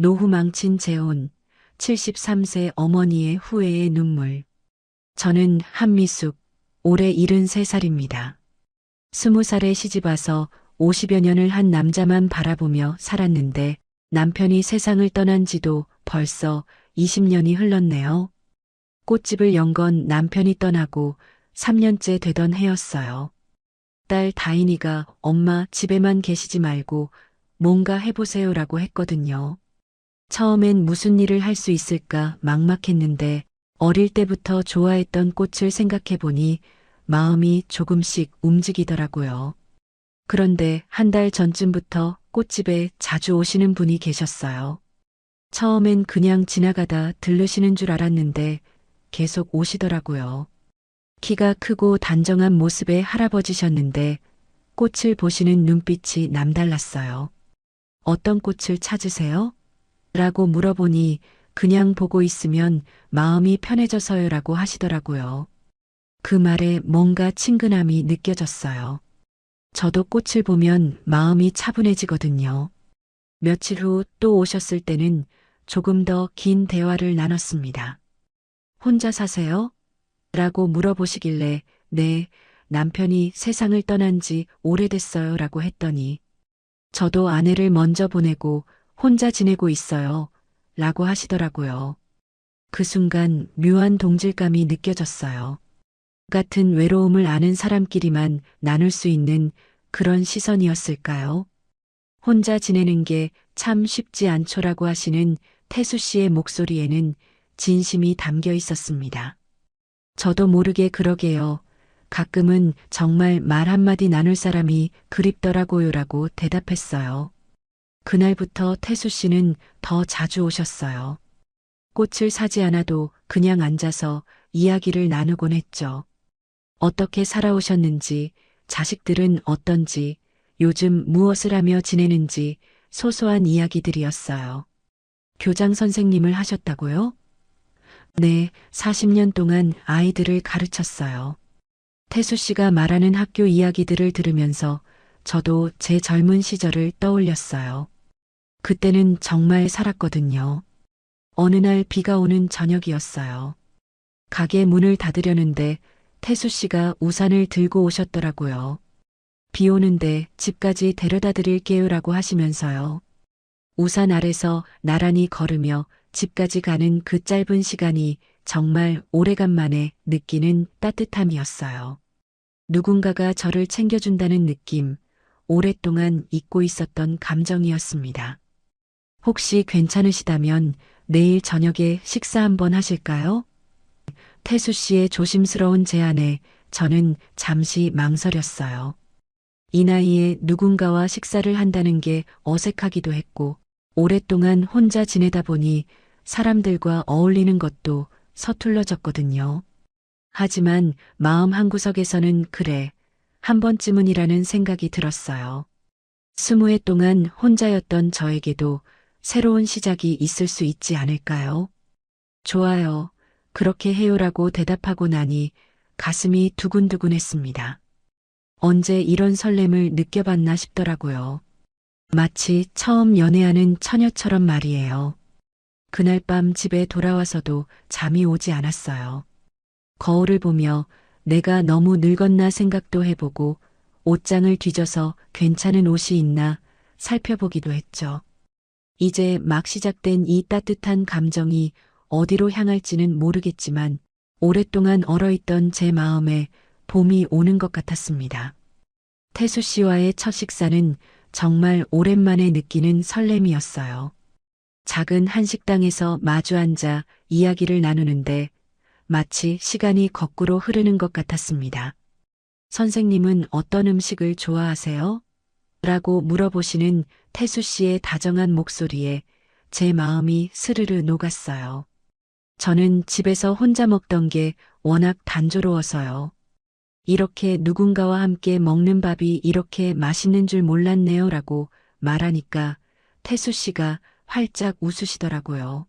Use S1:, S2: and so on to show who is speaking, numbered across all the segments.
S1: 노후 망친 재혼, 73세 어머니의 후회의 눈물. 저는 한미숙, 올해 73살입니다. 20살에 시집와서 50여 년을 한 남자만 바라보며 살았는데 남편이 세상을 떠난 지도 벌써 20년이 흘렀네요. 꽃집을 연 건 남편이 떠나고 3년째 되던 해였어요. 딸 다인이가 엄마 집에만 계시지 말고 뭔가 해보세요라고 했거든요. 처음엔 무슨 일을 할 수 있을까 막막했는데 어릴 때부터 좋아했던 꽃을 생각해보니 마음이 조금씩 움직이더라고요. 그런데 한 달 전쯤부터 꽃집에 자주 오시는 분이 계셨어요. 처음엔 그냥 지나가다 들르시는 줄 알았는데 계속 오시더라고요. 키가 크고 단정한 모습의 할아버지셨는데 꽃을 보시는 눈빛이 남달랐어요. 어떤 꽃을 찾으세요? 라고 물어보니 그냥 보고 있으면 마음이 편해져서요라고 하시더라고요. 그 말에 뭔가 친근함이 느껴졌어요. 저도 꽃을 보면 마음이 차분해지거든요. 며칠 후 또 오셨을 때는 조금 더 긴 대화를 나눴습니다. 혼자 사세요? 라고 물어보시길래 네, 남편이 세상을 떠난 지 오래됐어요 라고 했더니 저도 아내를 먼저 보내고 혼자 지내고 있어요 라고 하시더라고요. 그 순간 묘한 동질감이 느껴졌어요. 같은 외로움을 아는 사람끼리만 나눌 수 있는 그런 시선이었을까요? 혼자 지내는 게 참 쉽지 않죠라고 하시는 태수 씨의 목소리에는 진심이 담겨 있었습니다. 저도 모르게 그러게요. 가끔은 정말 말 한마디 나눌 사람이 그립더라고요라고 대답했어요. 그날부터 태수 씨는 더 자주 오셨어요. 꽃을 사지 않아도 그냥 앉아서 이야기를 나누곤 했죠. 어떻게 살아오셨는지, 자식들은 어떤지, 요즘 무엇을 하며 지내는지 소소한 이야기들이었어요. 교장 선생님을 하셨다고요? 네, 40년 동안 아이들을 가르쳤어요. 태수 씨가 말하는 학교 이야기들을 들으면서 저도 제 젊은 시절을 떠올렸어요. 그때는 정말 살았거든요. 어느 날 비가 오는 저녁이었어요. 가게 문을 닫으려는데 태수 씨가 우산을 들고 오셨더라고요. 비 오는데 집까지 데려다 드릴게요라고 하시면서요. 우산 아래서 나란히 걸으며 집까지 가는 그 짧은 시간이 정말 오래간만에 느끼는 따뜻함이었어요. 누군가가 저를 챙겨준다는 느낌, 오랫동안 잊고 있었던 감정이었습니다. 혹시 괜찮으시다면 내일 저녁에 식사 한번 하실까요? 태수 씨의 조심스러운 제안에 저는 잠시 망설였어요. 이 나이에 누군가와 식사를 한다는 게 어색하기도 했고, 오랫동안 혼자 지내다 보니 사람들과 어울리는 것도 서툴러졌거든요. 하지만 마음 한구석에서는 그래, 한 번쯤은이라는 생각이 들었어요. 20해 동안 혼자였던 저에게도 새로운 시작이 있을 수 있지 않을까요? 좋아요. 그렇게 해요라고 대답하고 나니 가슴이 두근두근했습니다. 언제 이런 설렘을 느껴봤나 싶더라고요. 마치 처음 연애하는 처녀처럼 말이에요. 그날 밤 집에 돌아와서도 잠이 오지 않았어요. 거울을 보며 내가 너무 늙었나 생각도 해보고 옷장을 뒤져서 괜찮은 옷이 있나 살펴보기도 했죠. 이제 막 시작된 이 따뜻한 감정이 어디로 향할지는 모르겠지만 오랫동안 얼어있던 제 마음에 봄이 오는 것 같았습니다. 태수 씨와의 첫 식사는 정말 오랜만에 느끼는 설렘이었어요. 작은 한식당에서 마주 앉아 이야기를 나누는데 마치 시간이 거꾸로 흐르는 것 같았습니다. 선생님은 어떤 음식을 좋아하세요? 라고 물어보시는 태수 씨의 다정한 목소리에 제 마음이 스르르 녹았어요. 저는 집에서 혼자 먹던 게 워낙 단조로워서요. 이렇게 누군가와 함께 먹는 밥이 이렇게 맛있는 줄 몰랐네요 라고 말하니까 태수 씨가 활짝 웃으시더라고요.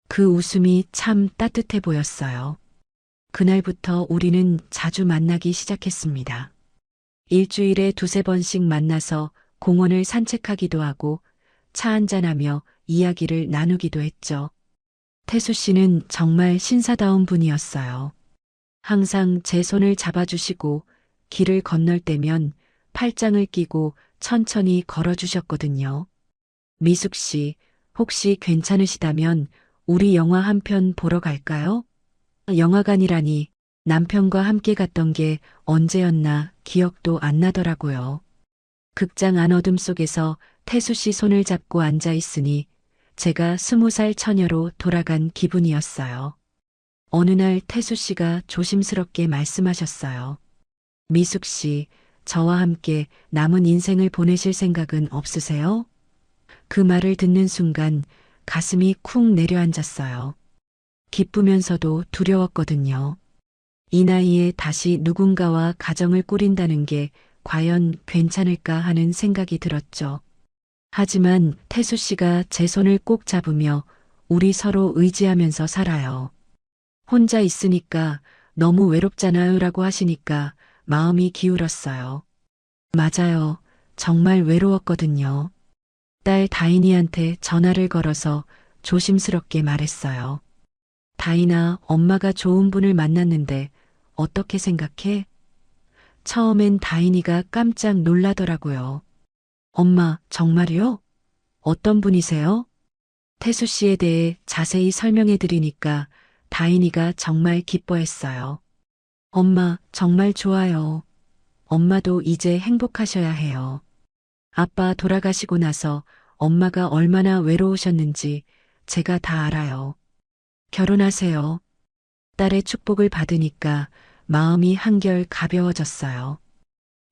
S1: 그 웃음이 참 따뜻해 보였어요. 그날부터 우리는 자주 만나기 시작했습니다. 일주일에 두세 번씩 만나서 공원을 산책하기도 하고 차 한잔하며 이야기를 나누기도 했죠. 태수 씨는 정말 신사다운 분이었어요. 항상 제 손을 잡아주시고 길을 건널 때면 팔짱을 끼고 천천히 걸어주셨거든요. 미숙 씨, 혹시 괜찮으시다면 우리 영화 한 편 보러 갈까요? 영화관이라니 남편과 함께 갔던 게 언제였나 기억도 안 나더라고요. 극장 안어둠 속에서 태수 씨 손을 잡고 앉아 있으니 제가 20살 처녀로 돌아간 기분이었어요. 어느 날 태수 씨가 조심스럽게 말씀하셨어요. 미숙 씨, 저와 함께 남은 인생을 보내실 생각은 없으세요? 그 말을 듣는 순간 가슴이 쿵 내려앉았어요. 기쁘면서도 두려웠거든요. 이 나이에 다시 누군가와 가정을 꾸린다는 게 과연 괜찮을까 하는 생각이 들었죠. 하지만 태수 씨가 제 손을 꼭 잡으며 우리 서로 의지하면서 살아요. 혼자 있으니까 너무 외롭잖아요 라고 하시니까 마음이 기울었어요. 맞아요. 정말 외로웠거든요. 딸 다인이한테 전화를 걸어서 조심스럽게 말했어요. 다인아, 엄마가 좋은 분을 만났는데 어떻게 생각해? 처음엔 다인이가 깜짝 놀라더라고요. 엄마, 정말요? 어떤 분이세요? 태수 씨에 대해 자세히 설명해 드리니까 다인이가 정말 기뻐했어요. 엄마, 정말 좋아요. 엄마도 이제 행복하셔야 해요. 아빠 돌아가시고 나서 엄마가 얼마나 외로우셨는지 제가 다 알아요. 결혼하세요. 딸의 축복을 받으니까 마음이 한결 가벼워졌어요.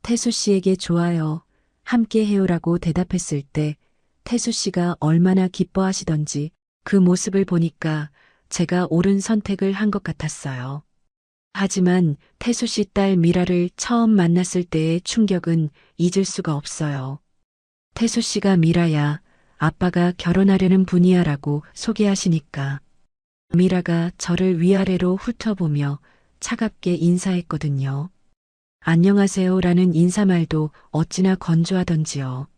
S1: 태수 씨에게 좋아요. 함께 해요라고 대답했을 때 태수 씨가 얼마나 기뻐하시던지 그 모습을 보니까 제가 옳은 선택을 한 것 같았어요. 하지만 태수 씨 딸 미라를 처음 만났을 때의 충격은 잊을 수가 없어요. 태수 씨가 미라야, 아빠가 결혼하려는 분이야 라고 소개하시니까 미라가 저를 위아래로 훑어보며 차갑게 인사했거든요. 안녕하세요 라는 인사말도 어찌나 건조하던지요.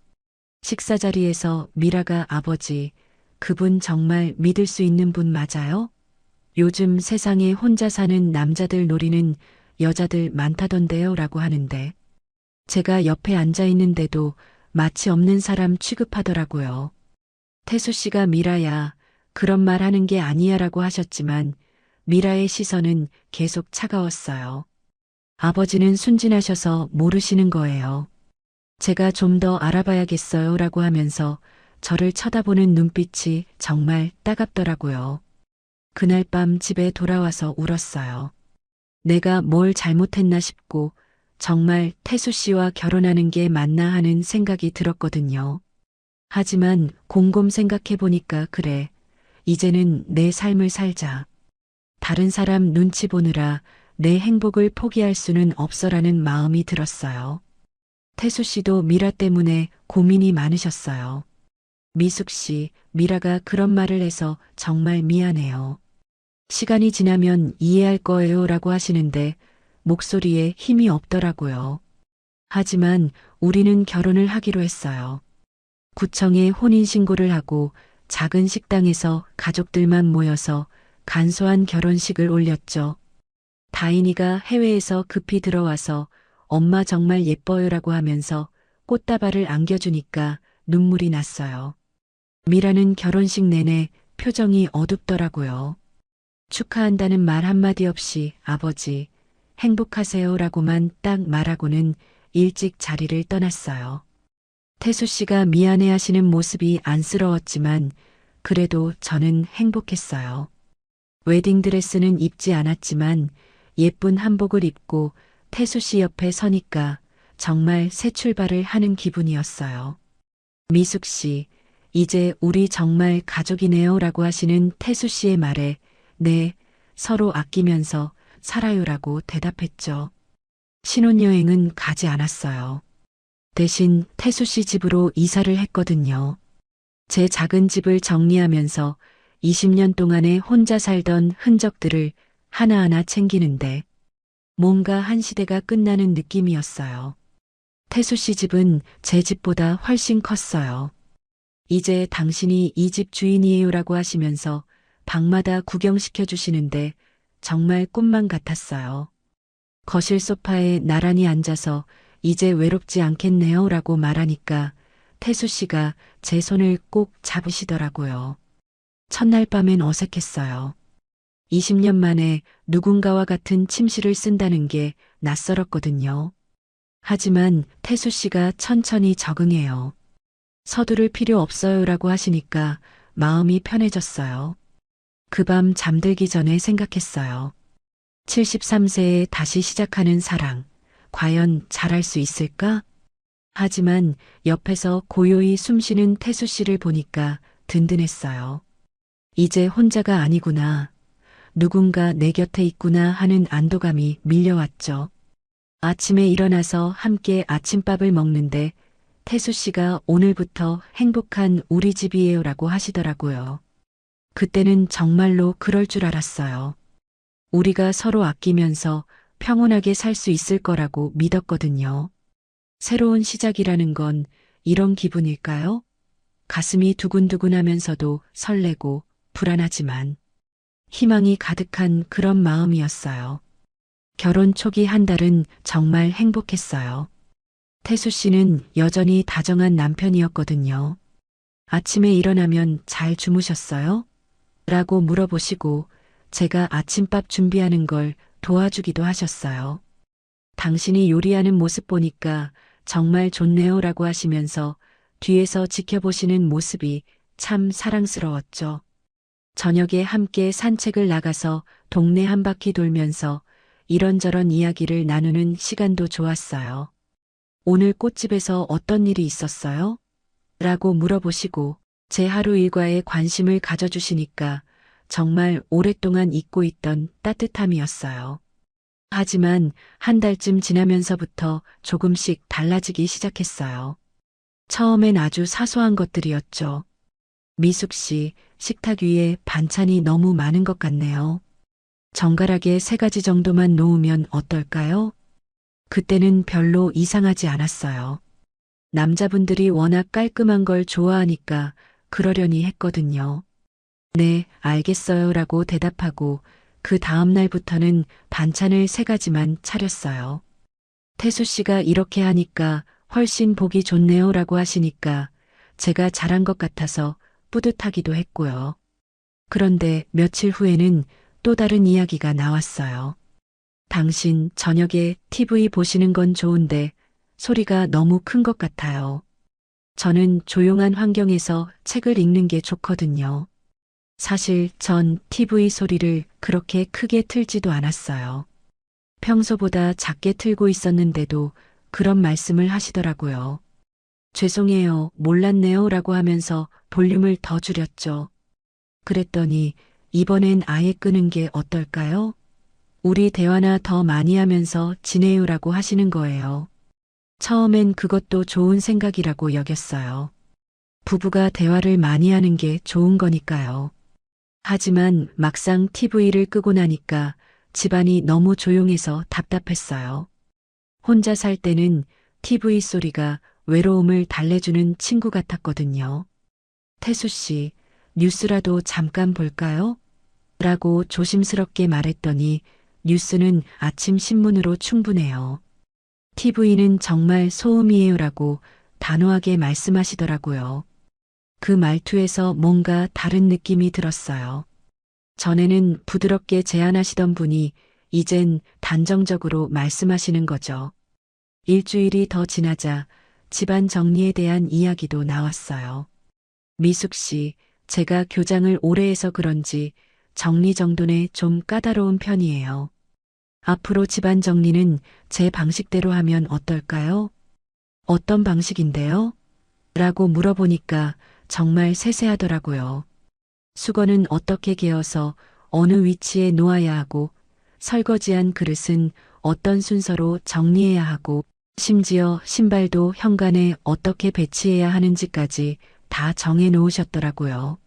S1: 식사 자리에서 미라가 아버지, 그분 정말 믿을 수 있는 분 맞아요? 요즘 세상에 혼자 사는 남자들 노리는 여자들 많다던데요 라고 하는데 제가 옆에 앉아 있는데도 마치 없는 사람 취급하더라고요. 태수 씨가 미라야, 그런 말 하는 게 아니야 라고 하셨지만 미라의 시선은 계속 차가웠어요. 아버지는 순진하셔서 모르시는 거예요. 제가 좀 더 알아봐야겠어요 라고 하면서 저를 쳐다보는 눈빛이 정말 따갑더라고요. 그날 밤 집에 돌아와서 울었어요. 내가 뭘 잘못했나 싶고 정말 태수 씨와 결혼하는 게 맞나 하는 생각이 들었거든요. 하지만 곰곰 생각해 보니까 그래. 이제는 내 삶을 살자. 다른 사람 눈치 보느라 내 행복을 포기할 수는 없어라는 마음이 들었어요. 태수 씨도 미라 때문에 고민이 많으셨어요. 미숙 씨, 미라가 그런 말을 해서 정말 미안해요. 시간이 지나면 이해할 거예요 라고 하시는데 목소리에 힘이 없더라고요. 하지만 우리는 결혼을 하기로 했어요. 구청에 혼인신고를 하고 작은 식당에서 가족들만 모여서 간소한 결혼식을 올렸죠. 다인이가 해외에서 급히 들어와서 엄마 정말 예뻐요라고 하면서 꽃다발을 안겨주니까 눈물이 났어요. 미라는 결혼식 내내 표정이 어둡더라고요. 축하한다는 말 한마디 없이 아버지, 행복하세요라고만 딱 말하고는 일찍 자리를 떠났어요. 태수 씨가 미안해 하시는 모습이 안쓰러웠지만 그래도 저는 행복했어요. 웨딩드레스는 입지 않았지만 예쁜 한복을 입고 태수 씨 옆에 서니까 정말 새 출발을 하는 기분이었어요. 미숙 씨, 이제 우리 정말 가족이네요 라고 하시는 태수 씨의 말에 네, 서로 아끼면서 살아요라고 대답했죠. 신혼여행은 가지 않았어요. 대신 태수 씨 집으로 이사를 했거든요. 제 작은 집을 정리하면서 20년 동안에 혼자 살던 흔적들을 하나하나 챙기는데 뭔가 한 시대가 끝나는 느낌이었어요. 태수 씨 집은 제 집보다 훨씬 컸어요. 이제 당신이 이 집 주인이에요라고 하시면서 방마다 구경시켜 주시는데 정말 꿈만 같았어요. 거실 소파에 나란히 앉아서 이제 외롭지 않겠네요라고 말하니까 태수 씨가 제 손을 꼭 잡으시더라고요. 첫날 밤엔 어색했어요. 20년 만에 누군가와 같은 침실을 쓴다는 게 낯설었거든요. 하지만 태수 씨가 천천히 적응해요. 서두를 필요 없어요라고 하시니까 마음이 편해졌어요. 그 밤 잠들기 전에 생각했어요. 73세에 다시 시작하는 사랑, 과연 잘할 수 있을까? 하지만 옆에서 고요히 숨쉬는 태수 씨를 보니까 든든했어요. 이제 혼자가 아니구나. 누군가 내 곁에 있구나 하는 안도감이 밀려왔죠. 아침에 일어나서 함께 아침밥을 먹는데 태수 씨가 오늘부터 행복한 우리 집이에요라고 하시더라고요. 그때는 정말로 그럴 줄 알았어요. 우리가 서로 아끼면서 평온하게 살 수 있을 거라고 믿었거든요. 새로운 시작이라는 건 이런 기분일까요? 가슴이 두근두근하면서도 설레고 불안하지만 희망이 가득한 그런 마음이었어요. 결혼 초기 한 달은 정말 행복했어요. 태수 씨는 여전히 다정한 남편이었거든요. 아침에 일어나면 잘 주무셨어요? 라고 물어보시고 제가 아침밥 준비하는 걸 도와주기도 하셨어요. 당신이 요리하는 모습 보니까 정말 좋네요 라고 하시면서 뒤에서 지켜보시는 모습이 참 사랑스러웠죠. 저녁에 함께 산책을 나가서 동네 한 바퀴 돌면서 이런저런 이야기를 나누는 시간도 좋았어요. 오늘 꽃집에서 어떤 일이 있었어요? 라고 물어보시고 제 하루 일과에 관심을 가져주시니까 정말 오랫동안 잊고 있던 따뜻함이었어요. 하지만 한 달쯤 지나면서부터 조금씩 달라지기 시작했어요. 처음엔 아주 사소한 것들이었죠. 미숙 씨, 식탁 위에 반찬이 너무 많은 것 같네요. 정갈하게 3가지 정도만 놓으면 어떨까요? 그때는 별로 이상하지 않았어요. 남자분들이 워낙 깔끔한 걸 좋아하니까 그러려니 했거든요. 네, 알겠어요 라고 대답하고 그 다음 날부터는 반찬을 3가지만 차렸어요. 태수 씨가 이렇게 하니까 훨씬 보기 좋네요 라고 하시니까 제가 잘한 것 같아서 뿌듯하기도 했고요. 그런데 며칠 후에는 또 다른 이야기가 나왔어요. 당신 저녁에 TV 보시는 건 좋은데 소리가 너무 큰 것 같아요. 저는 조용한 환경에서 책을 읽는 게 좋거든요. 사실 전 TV 소리를 그렇게 크게 틀지도 않았어요. 평소보다 작게 틀고 있었는데도 그런 말씀을 하시더라고요. 죄송해요, 몰랐네요 라고 하면서 볼륨을 더 줄였죠. 그랬더니 이번엔 아예 끄는 게 어떨까요? 우리 대화나 더 많이 하면서 지내요라고 하시는 거예요. 처음엔 그것도 좋은 생각이라고 여겼어요. 부부가 대화를 많이 하는 게 좋은 거니까요. 하지만 막상 TV를 끄고 나니까 집안이 너무 조용해서 답답했어요. 혼자 살 때는 TV 소리가 외로움을 달래주는 친구 같았거든요. 태수 씨, 뉴스라도 잠깐 볼까요? 라고 조심스럽게 말했더니 뉴스는 아침 신문으로 충분해요. TV는 정말 소음이에요 라고 단호하게 말씀하시더라고요. 그 말투에서 뭔가 다른 느낌이 들었어요. 전에는 부드럽게 제안하시던 분이 이젠 단정적으로 말씀하시는 거죠. 일주일이 더 지나자 집안 정리에 대한 이야기도 나왔어요. 미숙 씨, 제가 교장을 오래 해서 그런지 정리정돈에 좀 까다로운 편이에요. 앞으로 집안 정리는 제 방식대로 하면 어떨까요? 어떤 방식인데요? 라고 물어보니까 정말 세세하더라고요. 수건은 어떻게 개어서 어느 위치에 놓아야 하고 설거지한 그릇은 어떤 순서로 정리해야 하고 심지어 신발도 현관에 어떻게 배치해야 하는지까지 다 정해 놓으셨더라고요.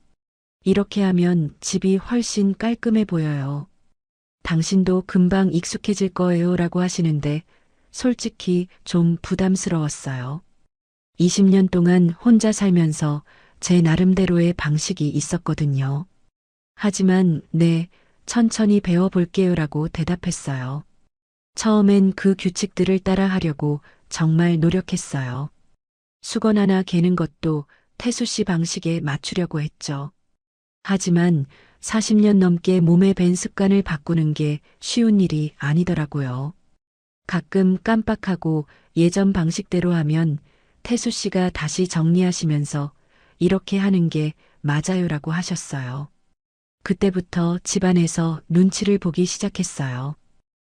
S1: 이렇게 하면 집이 훨씬 깔끔해 보여요. 당신도 금방 익숙해질 거예요 라고 하시는데 솔직히 좀 부담스러웠어요. 20년 동안 혼자 살면서 제 나름대로의 방식이 있었거든요. 하지만 네, 천천히 배워볼게요라고 대답했어요. 처음엔 그 규칙들을 따라하려고 정말 노력했어요. 수건 하나 개는 것도 태수 씨 방식에 맞추려고 했죠. 하지만 40년 넘게 몸에 밴 습관을 바꾸는 게 쉬운 일이 아니더라고요. 가끔 깜빡하고 예전 방식대로 하면 태수 씨가 다시 정리하시면서 이렇게 하는 게 맞아요라고 하셨어요. 그때부터 집안에서 눈치를 보기 시작했어요.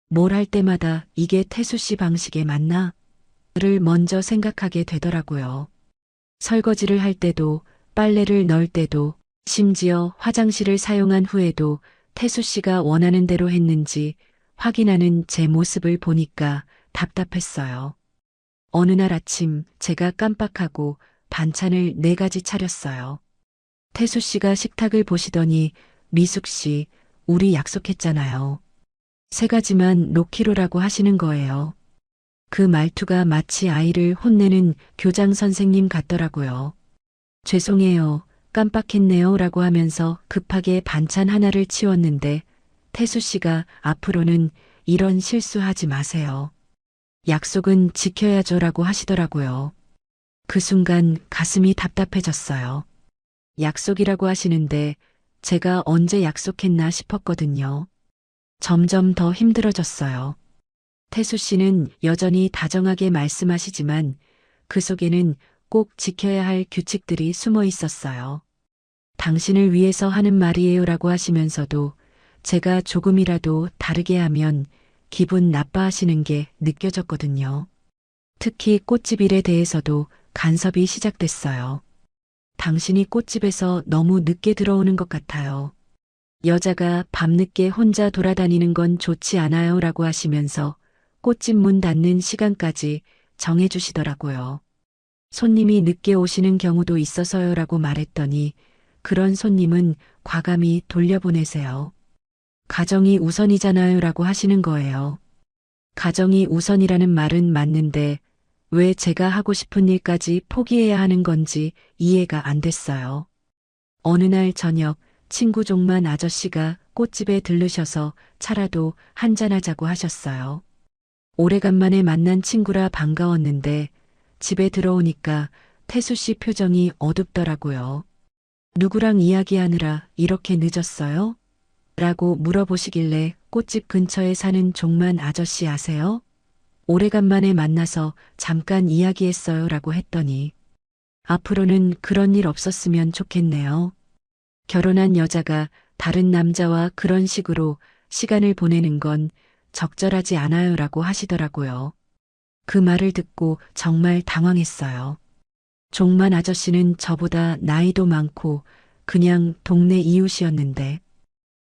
S1: 뭘 할 때마다 이게 태수 씨 방식에 맞나? 를 먼저 생각하게 되더라고요. 설거지를 할 때도, 빨래를 넣을 때도, 심지어 화장실을 사용한 후에도 태수 씨가 원하는 대로 했는지 확인하는 제 모습을 보니까 답답했어요. 어느 날 아침 제가 깜빡하고 반찬을 4가지 차렸어요. 태수 씨가 식탁을 보시더니 미숙 씨, 우리 약속했잖아요. 3가지만 놓기로라고 하시는 거예요. 그 말투가 마치 아이를 혼내는 교장 선생님 같더라고요. 죄송해요. 깜빡했네요. 라고 하면서 급하게 반찬 하나를 치웠는데 태수 씨가 앞으로는 이런 실수하지 마세요. 약속은 지켜야죠. 라고 하시더라고요. 그 순간 가슴이 답답해졌어요. 약속이라고 하시는데 제가 언제 약속했나 싶었거든요. 점점 더 힘들어졌어요. 태수 씨는 여전히 다정하게 말씀하시지만 그 속에는 꼭 지켜야 할 규칙들이 숨어 있었어요. 당신을 위해서 하는 말이에요라고 하시면서도 제가 조금이라도 다르게 하면 기분 나빠하시는 게 느껴졌거든요. 특히 꽃집 일에 대해서도 간섭이 시작됐어요. 당신이 꽃집에서 너무 늦게 들어오는 것 같아요. 여자가 밤늦게 혼자 돌아다니는 건 좋지 않아요 라고 하시면서 꽃집 문 닫는 시간까지 정해주시더라고요. 손님이 늦게 오시는 경우도 있어서요 라고 말했더니 그런 손님은 과감히 돌려보내세요. 가정이 우선이잖아요 라고 하시는 거예요. 가정이 우선이라는 말은 맞는데 왜 제가 하고 싶은 일까지 포기해야 하는 건지 이해가 안 됐어요. 어느 날 저녁 친구 종만 아저씨가 꽃집에 들르셔서 차라도 한잔하자고 하셨어요. 오래간만에 만난 친구라 반가웠는데 집에 들어오니까 태수 씨 표정이 어둡더라고요. 누구랑 이야기하느라 이렇게 늦었어요? 라고 물어보시길래 꽃집 근처에 사는 종만 아저씨 아세요? 오래간만에 만나서 잠깐 이야기했어요 라고 했더니 앞으로는 그런 일 없었으면 좋겠네요. 결혼한 여자가 다른 남자와 그런 식으로 시간을 보내는 건 적절하지 않아요 라고 하시더라고요. 그 말을 듣고 정말 당황했어요. 종만 아저씨는 저보다 나이도 많고 그냥 동네 이웃이었는데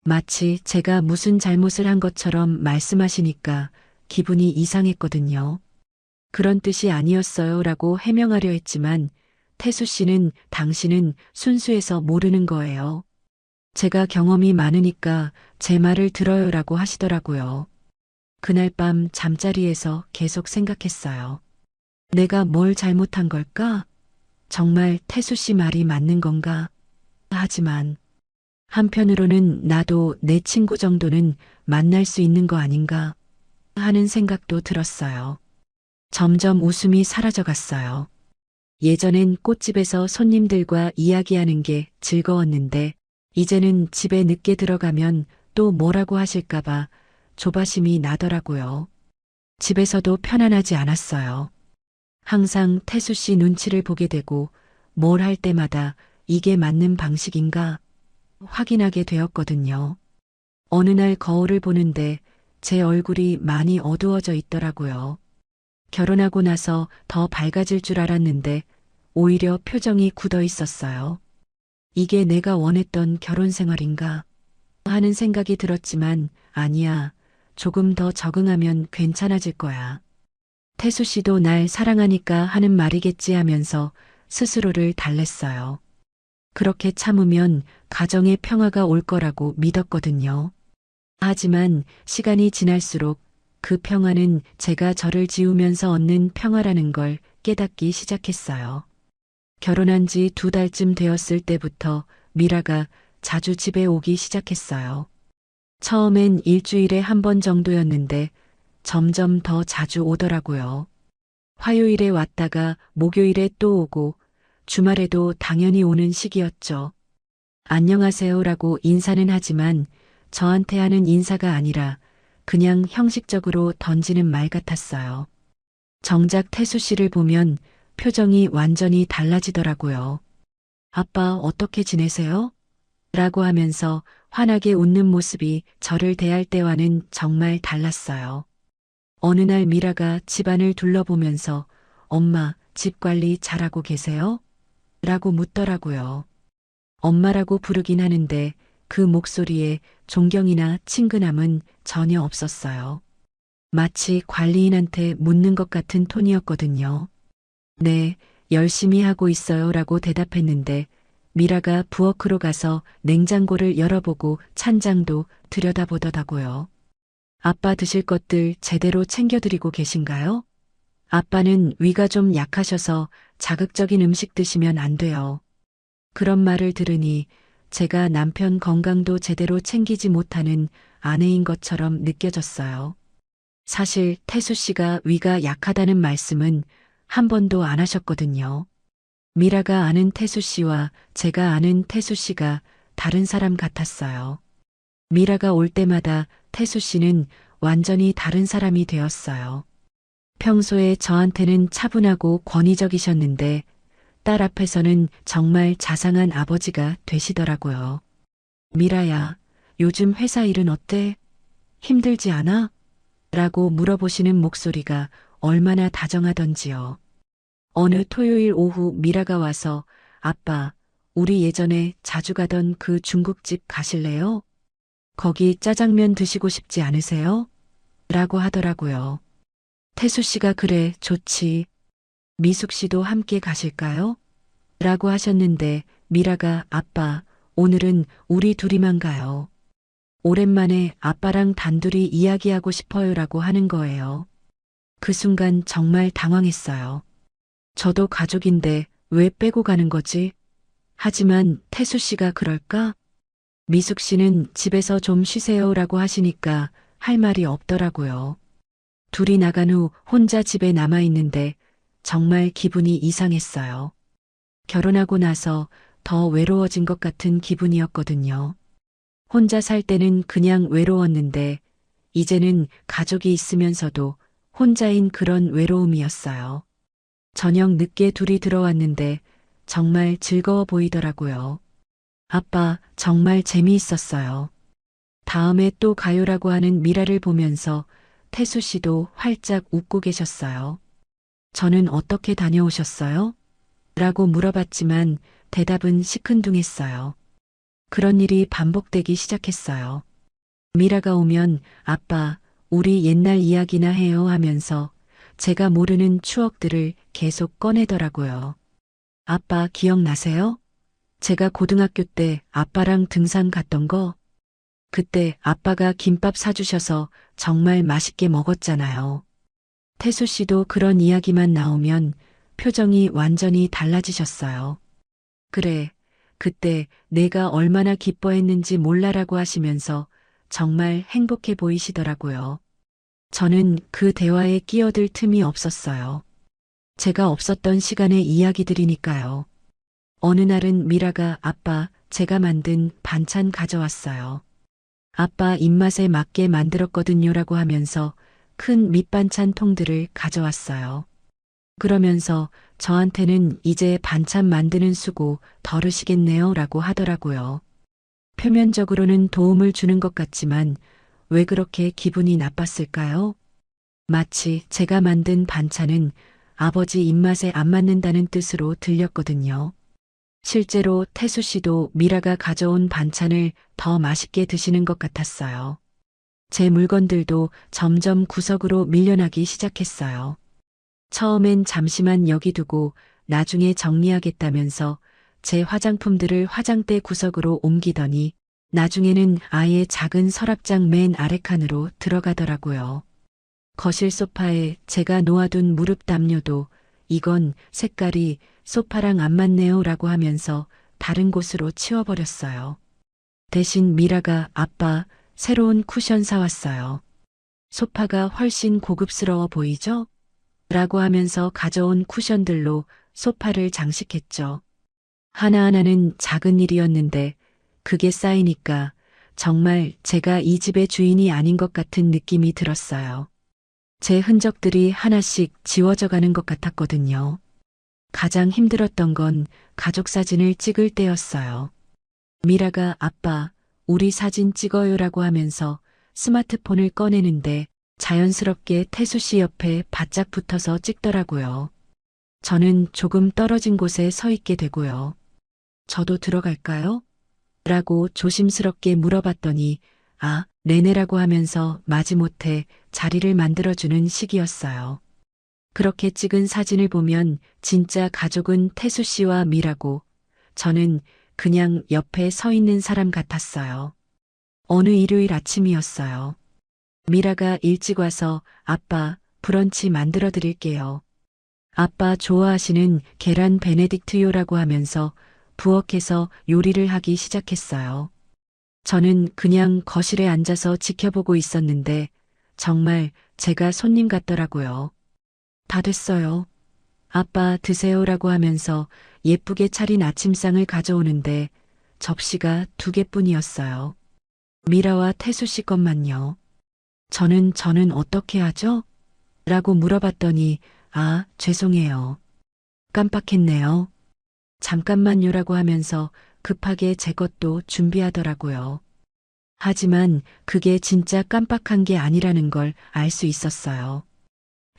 S1: 마치 제가 무슨 잘못을 한 것처럼 말씀하시니까 기분이 이상했거든요. 그런 뜻이 아니었어요 라고 해명하려 했지만 태수 씨는 당신은 순수해서 모르는 거예요. 제가 경험이 많으니까 제 말을 들어요 라고 하시더라고요. 그날 밤 잠자리에서 계속 생각했어요. 내가 뭘 잘못한 걸까? 정말 태수 씨 말이 맞는 건가? 하지만 한편으로는 나도 내 친구 정도는 만날 수 있는 거 아닌가 하는 생각도 들었어요. 점점 웃음이 사라져갔어요. 예전엔 꽃집에서 손님들과 이야기하는 게 즐거웠는데 이제는 집에 늦게 들어가면 또 뭐라고 하실까봐 조바심이 나더라고요. 집에서도 편안하지 않았어요. 항상 태수 씨 눈치를 보게 되고 뭘 할 때마다 이게 맞는 방식인가 확인하게 되었거든요. 어느 날 거울을 보는데 제 얼굴이 많이 어두워져 있더라고요. 결혼하고 나서 더 밝아질 줄 알았는데 오히려 표정이 굳어 있었어요. 이게 내가 원했던 결혼 생활인가 하는 생각이 들었지만 아니야. 조금 더 적응하면 괜찮아질 거야. 태수 씨도 날 사랑하니까 하는 말이겠지 하면서 스스로를 달랬어요. 그렇게 참으면 가정의 평화가 올 거라고 믿었거든요. 하지만 시간이 지날수록 그 평화는 제가 저를 지우면서 얻는 평화라는 걸 깨닫기 시작했어요. 결혼한 지 2달쯤 되었을 때부터 미라가 자주 집에 오기 시작했어요. 처음엔 일주일에 1번 정도였는데 점점 더 자주 오더라고요. 화요일에 왔다가 목요일에 또 오고 주말에도 당연히 오는 시기였죠. 안녕하세요라고 인사는 하지만 저한테 하는 인사가 아니라 그냥 형식적으로 던지는 말 같았어요. 정작 태수 씨를 보면 표정이 완전히 달라지더라고요. 아빠 어떻게 지내세요? 라고 하면서 환하게 웃는 모습이 저를 대할 때와는 정말 달랐어요. 어느 날 미라가 집안을 둘러보면서 엄마 집 관리 잘하고 계세요? 라고 묻더라고요. 엄마라고 부르긴 하는데 그 목소리에 존경이나 친근함은 전혀 없었어요. 마치 관리인한테 묻는 것 같은 톤이었거든요. 네, 열심히 하고 있어요 라고 대답했는데 미라가 부엌으로 가서 냉장고를 열어보고 찬장도 들여다보더라고요. 아빠 드실 것들 제대로 챙겨드리고 계신가요? 아빠는 위가 좀 약하셔서 자극적인 음식 드시면 안 돼요. 그런 말을 들으니 제가 남편 건강도 제대로 챙기지 못하는 아내인 것처럼 느껴졌어요. 사실 태수 씨가 위가 약하다는 말씀은 한 번도 안 하셨거든요. 미라가 아는 태수 씨와 제가 아는 태수 씨가 다른 사람 같았어요. 미라가 올 때마다 태수 씨는 완전히 다른 사람이 되었어요. 평소에 저한테는 차분하고 권위적이셨는데 딸 앞에서는 정말 자상한 아버지가 되시더라고요. 미라야, 요즘 회사 일은 어때? 힘들지 않아? 라고 물어보시는 목소리가 얼마나 다정하던지요. 어느 토요일 오후 미라가 와서 아빠, 우리 예전에 자주 가던 그 중국집 가실래요? 거기 짜장면 드시고 싶지 않으세요? 라고 하더라고요. 태수 씨가 그래, 좋지. 미숙 씨도 함께 가실까요? 라고 하셨는데 미라가 아빠, 오늘은 우리 둘이만 가요. 오랜만에 아빠랑 단둘이 이야기하고 싶어요 라고 하는 거예요. 그 순간 정말 당황했어요. 저도 가족인데 왜 빼고 가는 거지? 하지만 태수 씨가 그럴까? 미숙 씨는 집에서 좀 쉬세요 라고 하시니까 할 말이 없더라고요. 둘이 나간 후 혼자 집에 남아 있는데 정말 기분이 이상했어요. 결혼하고 나서 더 외로워진 것 같은 기분이었거든요. 혼자 살 때는 그냥 외로웠는데 이제는 가족이 있으면서도 혼자인 그런 외로움이었어요. 저녁 늦게 둘이 들어왔는데 정말 즐거워 보이더라고요. 아빠, 정말 재미있었어요. 다음에 또 가요라고 하는 미라를 보면서 태수 씨도 활짝 웃고 계셨어요. 저는 어떻게 다녀오셨어요? 라고 물어봤지만 대답은 시큰둥했어요. 그런 일이 반복되기 시작했어요. 미라가 오면 아빠, 우리 옛날 이야기나 해요 하면서 제가 모르는 추억들을 계속 꺼내더라고요. 아빠 기억나세요? 제가 고등학교 때 아빠랑 등산 갔던 거? 그때 아빠가 김밥 사주셔서 정말 맛있게 먹었잖아요. 태수 씨도 그런 이야기만 나오면 표정이 완전히 달라지셨어요. 그래, 그때 내가 얼마나 기뻐했는지 몰라라고 하시면서 정말 행복해 보이시더라고요. 저는 그 대화에 끼어들 틈이 없었어요. 제가 없었던 시간의 이야기들이니까요. 어느 날은 미라가 아빠, 제가 만든 반찬 가져왔어요. 아빠 입맛에 맞게 만들었거든요라고 하면서 큰 밑반찬 통들을 가져왔어요. 그러면서 저한테는 이제 반찬 만드는 수고 덜으시겠네요 라고 하더라고요. 표면적으로는 도움을 주는 것 같지만 왜 그렇게 기분이 나빴을까요? 마치 제가 만든 반찬은 아버지 입맛에 안 맞는다는 뜻으로 들렸거든요. 실제로 태수 씨도 미라가 가져온 반찬을 더 맛있게 드시는 것 같았어요. 제 물건들도 점점 구석으로 밀려나기 시작했어요. 처음엔 잠시만 여기 두고 나중에 정리하겠다면서 제 화장품들을 화장대 구석으로 옮기더니 나중에는 아예 작은 서랍장 맨 아래 칸으로 들어가더라고요. 거실 소파에 제가 놓아둔 무릎 담요도 이건 색깔이 소파랑 안 맞네요 라고 하면서 다른 곳으로 치워버렸어요. 대신 미라가 아빠, 새로운 쿠션 사왔어요. 소파가 훨씬 고급스러워 보이죠? 라고 하면서 가져온 쿠션들로 소파를 장식했죠. 하나하나는 작은 일이었는데 그게 쌓이니까 정말 제가 이 집의 주인이 아닌 것 같은 느낌이 들었어요. 제 흔적들이 하나씩 지워져 가는 것 같았거든요. 가장 힘들었던 건 가족 사진을 찍을 때였어요. 미라가 아빠, 우리 사진 찍어요라고 하면서 스마트폰을 꺼내는데 자연스럽게 태수 씨 옆에 바짝 붙어서 찍더라고요. 저는 조금 떨어진 곳에 서 있게 되고요. 저도 들어갈까요? 라고 조심스럽게 물어봤더니 아, 네네라고 하면서 마지못해 자리를 만들어주는 시기였어요. 그렇게 찍은 사진을 보면 진짜 가족은 태수 씨와 미라고 저는 그냥 옆에 서 있는 사람 같았어요. 어느 일요일 아침이었어요. 미라가 일찍 와서 아빠 브런치 만들어 드릴게요. 아빠 좋아하시는 계란 베네딕트요라고 하면서 부엌에서 요리를 하기 시작했어요. 저는 그냥 거실에 앉아서 지켜보고 있었는데 정말 제가 손님 같더라고요. 다 됐어요. 아빠 드세요라고 하면서 예쁘게 차린 아침상을 가져오는데 접시가 2개뿐이었어요. 미라와 태수 씨 것만요. 저는 어떻게 하죠? 라고 물어봤더니 아, 죄송해요. 깜빡했네요. 잠깐만요라고 하면서 급하게 제 것도 준비하더라고요. 하지만 그게 진짜 깜빡한 게 아니라는 걸 알 수 있었어요.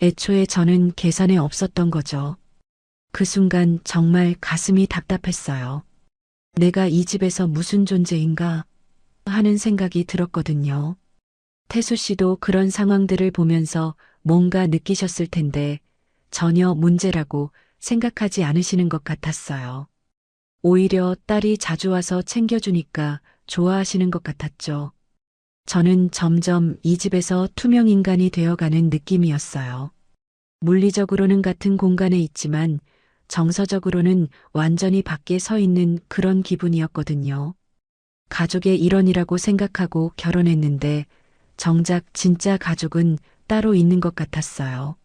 S1: 애초에 저는 계산에 없었던 거죠. 그 순간 정말 가슴이 답답했어요. 내가 이 집에서 무슨 존재인가 하는 생각이 들었거든요. 태수 씨도 그런 상황들을 보면서 뭔가 느끼셨을 텐데 전혀 문제라고 생각하지 않으시는 것 같았어요. 오히려 딸이 자주 와서 챙겨주니까 좋아하시는 것 같았죠. 저는 점점 이 집에서 투명 인간이 되어가는 느낌이었어요. 물리적으로는 같은 공간에 있지만 정서적으로는 완전히 밖에 서 있는 그런 기분이었거든요. 가족의 일원이라고 생각하고 결혼했는데 정작 진짜 가족은 따로 있는 것 같았어요.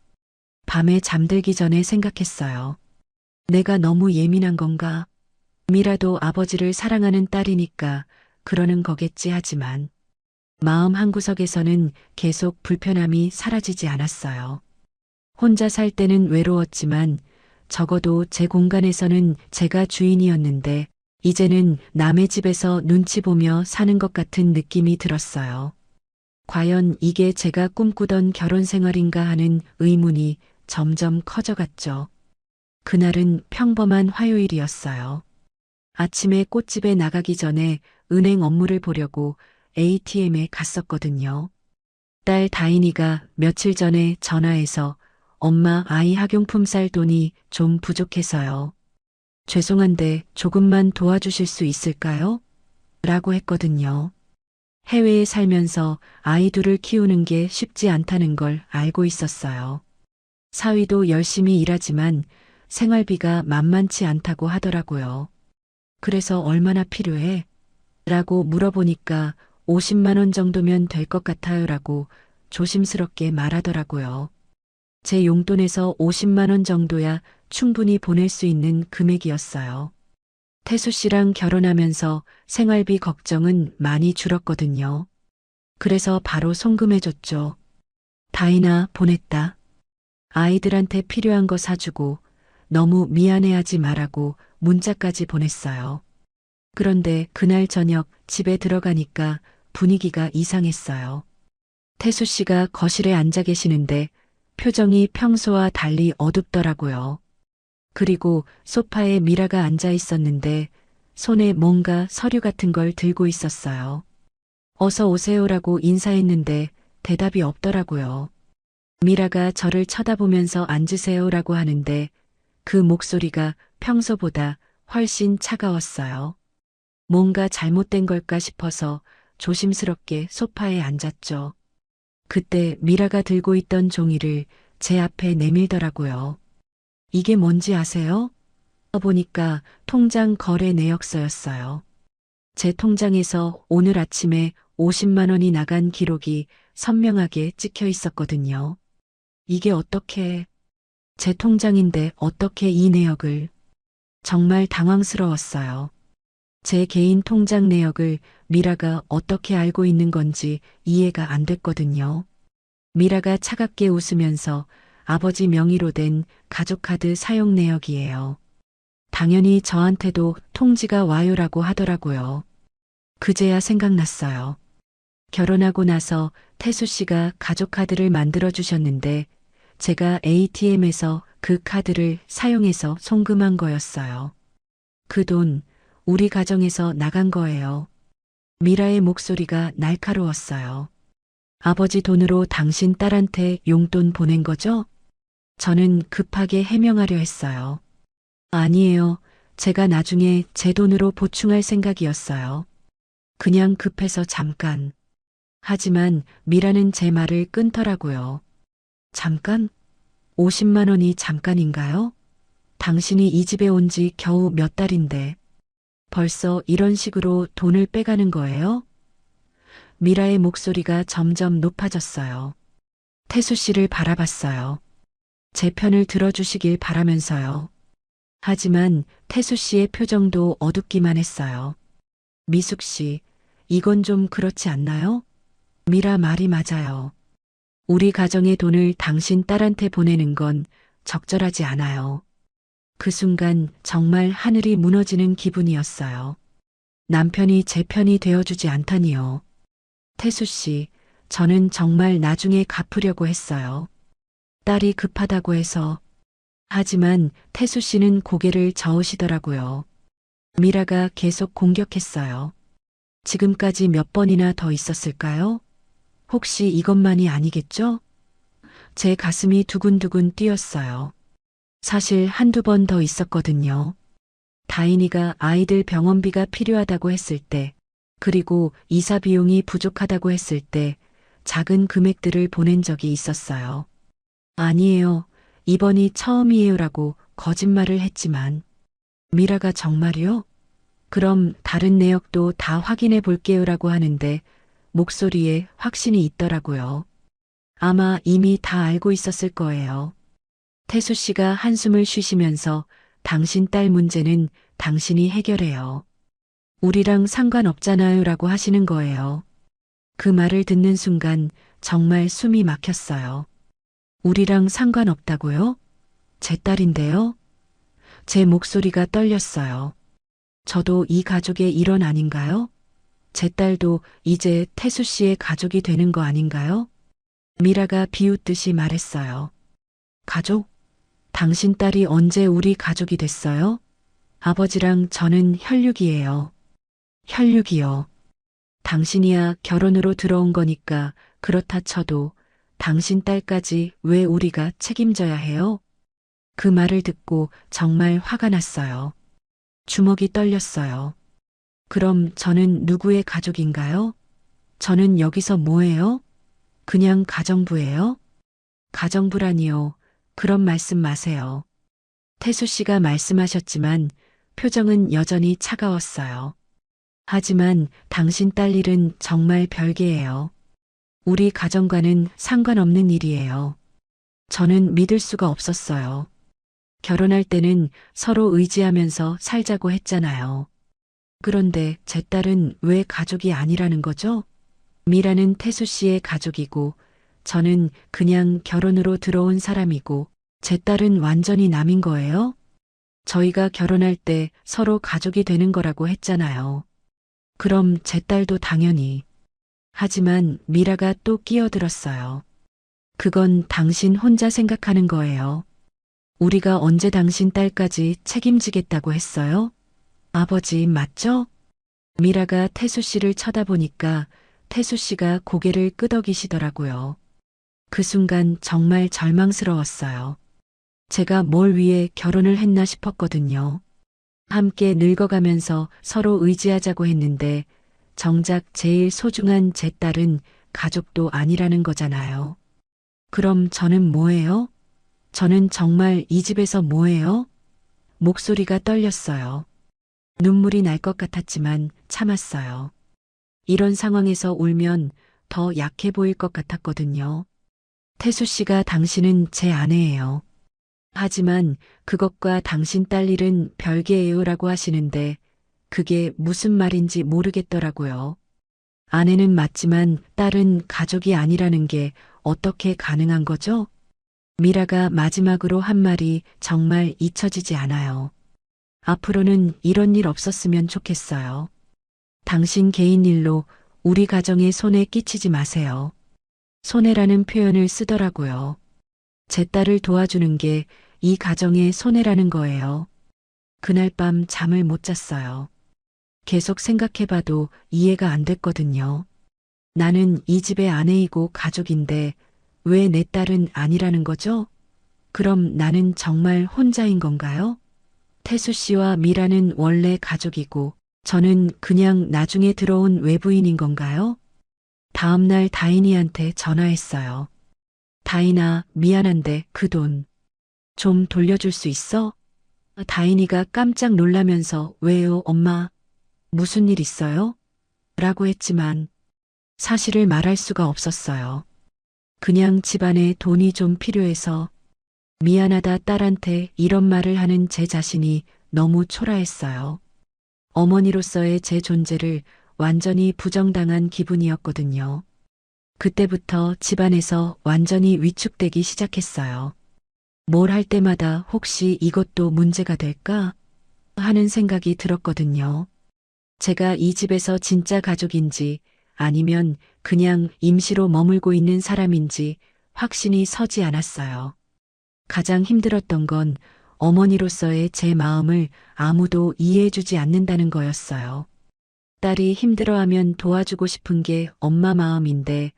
S1: 밤에 잠들기 전에 생각했어요. 내가 너무 예민한 건가? 미라도 아버지를 사랑하는 딸이니까 그러는 거겠지 하지만 마음 한구석에서는 계속 불편함이 사라지지 않았어요. 혼자 살 때는 외로웠지만 적어도 제 공간에서는 제가 주인이었는데 이제는 남의 집에서 눈치 보며 사는 것 같은 느낌이 들었어요. 과연 이게 제가 꿈꾸던 결혼 생활인가 하는 의문이 점점 커져갔죠. 그날은 평범한 화요일이었어요. 아침에 꽃집에 나가기 전에 은행 업무를 보려고 ATM에 갔었거든요. 딸 다인이가 며칠 전에 전화해서 엄마 아이 학용품 살 돈이 좀 부족해서요. 죄송한데 조금만 도와주실 수 있을까요? 라고 했거든요. 해외에 살면서 아이 둘을 키우는 게 쉽지 않다는 걸 알고 있었어요. 사위도 열심히 일하지만 생활비가 만만치 않다고 하더라고요. 그래서 얼마나 필요해? 라고 물어보니까 50만 원 정도면 될 것 같아요 라고 조심스럽게 말하더라고요. 제 용돈에서 50만 원 정도야 충분히 보낼 수 있는 금액이었어요. 태수 씨랑 결혼하면서 생활비 걱정은 많이 줄었거든요. 그래서 바로 송금해줬죠. 다이나 보냈다. 아이들한테 필요한 거 사주고 너무 미안해하지 말라고 문자까지 보냈어요. 그런데 그날 저녁 집에 들어가니까 분위기가 이상했어요. 태수 씨가 거실에 앉아 계시는데 표정이 평소와 달리 어둡더라고요. 그리고 소파에 미라가 앉아 있었는데 손에 뭔가 서류 같은 걸 들고 있었어요. 어서 오세요라고 인사했는데 대답이 없더라고요. 미라가 저를 쳐다보면서 앉으세요라고 하는데 그 목소리가 평소보다 훨씬 차가웠어요. 뭔가 잘못된 걸까 싶어서 조심스럽게 소파에 앉았죠. 그때 미라가 들고 있던 종이를 제 앞에 내밀더라고요. 이게 뭔지 아세요? 보니까 통장 거래 내역서였어요. 제 통장에서 오늘 아침에 50만 원이 나간 기록이 선명하게 찍혀 있었거든요. 이게 어떻게, 제 통장인데 어떻게 이 내역을, 정말 당황스러웠어요. 제 개인 통장 내역을 미라가 어떻게 알고 있는 건지 이해가 안 됐거든요. 미라가 차갑게 웃으면서 아버지 명의로 된 가족카드 사용 내역이에요. 당연히 저한테도 통지가 와요라고 하더라고요. 그제야 생각났어요. 결혼하고 나서 태수 씨가 가족카드를 만들어 주셨는데 제가 ATM에서 그 카드를 사용해서 송금한 거였어요. 그 돈 우리 가정에서 나간 거예요. 미라의 목소리가 날카로웠어요. 아버지 돈으로 당신 딸한테 용돈 보낸 거죠? 저는 급하게 해명하려 했어요. 아니에요. 제가 나중에 제 돈으로 보충할 생각이었어요. 그냥 급해서 잠깐. 하지만 미라는 제 말을 끊더라고요. 잠깐? 50만 원이 잠깐인가요? 당신이 이 집에 온 지 겨우 몇 달인데 벌써 이런 식으로 돈을 빼가는 거예요? 미라의 목소리가 점점 높아졌어요. 태수 씨를 바라봤어요. 제 편을 들어주시길 바라면서요. 하지만 태수 씨의 표정도 어둡기만 했어요. 미숙 씨, 이건 좀 그렇지 않나요? 미라 말이 맞아요. 우리 가정의 돈을 당신 딸한테 보내는 건 적절하지 않아요. 그 순간 정말 하늘이 무너지는 기분이었어요. 남편이 제 편이 되어주지 않다니요. 태수 씨, 저는 정말 나중에 갚으려고 했어요. 딸이 급하다고 해서. 하지만 태수 씨는 고개를 저으시더라고요. 미라가 계속 공격했어요. 지금까지 몇 번이나 더 있었을까요? 혹시 이것만이 아니겠죠? 제 가슴이 두근두근 뛰었어요. 사실 한두 번 더 있었거든요. 다인이가 아이들 병원비가 필요하다고 했을 때, 그리고 이사 비용이 부족하다고 했을 때, 작은 금액들을 보낸 적이 있었어요. 아니에요. 이번이 처음이에요라고 거짓말을 했지만, 미라가 정말이요? 그럼 다른 내역도 다 확인해 볼게요라고 하는데, 목소리에 확신이 있더라고요. 아마 이미 다 알고 있었을 거예요. 태수 씨가 한숨을 쉬시면서 당신 딸 문제는 당신이 해결해요. 우리랑 상관없잖아요 라고 하시는 거예요. 그 말을 듣는 순간 정말 숨이 막혔어요. 우리랑 상관없다고요? 제 딸인데요? 제 목소리가 떨렸어요. 저도 이 가족의 일원 아닌가요? 제 딸도 이제 태수 씨의 가족이 되는 거 아닌가요? 미라가 비웃듯이 말했어요. 가족? 당신 딸이 언제 우리 가족이 됐어요? 아버지랑 저는 혈육이에요. 혈육이요. 당신이야 결혼으로 들어온 거니까 그렇다 쳐도 당신 딸까지 왜 우리가 책임져야 해요? 그 말을 듣고 정말 화가 났어요. 주먹이 떨렸어요. 그럼 저는 누구의 가족인가요? 저는 여기서 뭐예요? 그냥 가정부예요? 가정부라니요. 그런 말씀 마세요. 태수 씨가 말씀하셨지만 표정은 여전히 차가웠어요. 하지만 당신 딸 일은 정말 별개예요. 우리 가정과는 상관없는 일이에요. 저는 믿을 수가 없었어요. 결혼할 때는 서로 의지하면서 살자고 했잖아요. 그런데 제 딸은 왜 가족이 아니라는 거죠? 미라는 태수 씨의 가족이고 저는 그냥 결혼으로 들어온 사람이고 제 딸은 완전히 남인 거예요? 저희가 결혼할 때 서로 가족이 되는 거라고 했잖아요. 그럼 제 딸도 당연히. 하지만 미라가 또 끼어들었어요. 그건 당신 혼자 생각하는 거예요. 우리가 언제 당신 딸까지 책임지겠다고 했어요? 아버지 맞죠? 미라가 태수 씨를 쳐다보니까 태수 씨가 고개를 끄덕이시더라고요. 그 순간 정말 절망스러웠어요. 제가 뭘 위해 결혼을 했나 싶었거든요. 함께 늙어가면서 서로 의지하자고 했는데 정작 제일 소중한 제 딸은 가족도 아니라는 거잖아요. 그럼 저는 뭐예요? 저는 정말 이 집에서 뭐예요? 목소리가 떨렸어요. 눈물이 날 것 같았지만 참았어요. 이런 상황에서 울면 더 약해 보일 것 같았거든요. 태수 씨가 당신은 제 아내예요. 하지만 그것과 당신 딸 일은 별개예요라고 하시는데 그게 무슨 말인지 모르겠더라고요. 아내는 맞지만 딸은 가족이 아니라는 게 어떻게 가능한 거죠? 미라가 마지막으로 한 말이 정말 잊혀지지 않아요. 앞으로는 이런 일 없었으면 좋겠어요. 당신 개인 일로 우리 가정에 손해 끼치지 마세요. 손해라는 표현을 쓰더라고요. 제 딸을 도와주는 게 이 가정의 손해라는 거예요. 그날 밤 잠을 못 잤어요. 계속 생각해봐도 이해가 안 됐거든요. 나는 이 집의 아내이고 가족인데 왜 내 딸은 아니라는 거죠? 그럼 나는 정말 혼자인 건가요? 태수 씨와 미라는 원래 가족이고 저는 그냥 나중에 들어온 외부인인 건가요? 다음날 다인이한테 전화했어요. 다인아, 미안한데 그 돈 좀 돌려줄 수 있어? 다인이가 깜짝 놀라면서 왜요, 엄마? 무슨 일 있어요? 라고 했지만 사실을 말할 수가 없었어요. 그냥 집안에 돈이 좀 필요해서 미안하다 딸한테 이런 말을 하는 제 자신이 너무 초라했어요. 어머니로서의 제 존재를 완전히 부정당한 기분이었거든요. 그때부터 집안에서 완전히 위축되기 시작했어요. 뭘 할 때마다 혹시 이것도 문제가 될까 하는 생각이 들었거든요. 제가 이 집에서 진짜 가족인지 아니면 그냥 임시로 머물고 있는 사람인지 확신이 서지 않았어요. 가장 힘들었던 건 어머니로서의 제 마음을 아무도 이해해주지 않는다는 거였어요. 딸이 힘들어하면 도와주고 싶은 게 엄마 마음인데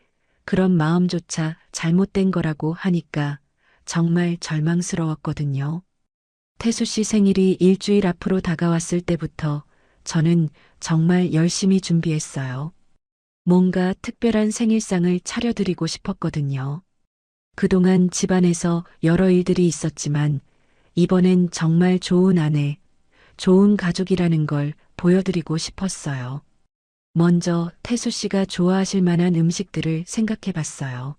S1: 그런 마음조차 잘못된 거라고 하니까 정말 절망스러웠거든요. 태수 씨 생일이 일주일 앞으로 다가왔을 때부터 저는 정말 열심히 준비했어요. 뭔가 특별한 생일상을 차려드리고 싶었거든요. 그동안 집안에서 여러 일들이 있었지만 이번엔 정말 좋은 아내, 좋은 가족이라는 걸 보여드리고 싶었어요. 먼저 태수 씨가 좋아하실 만한 음식들을 생각해 봤어요.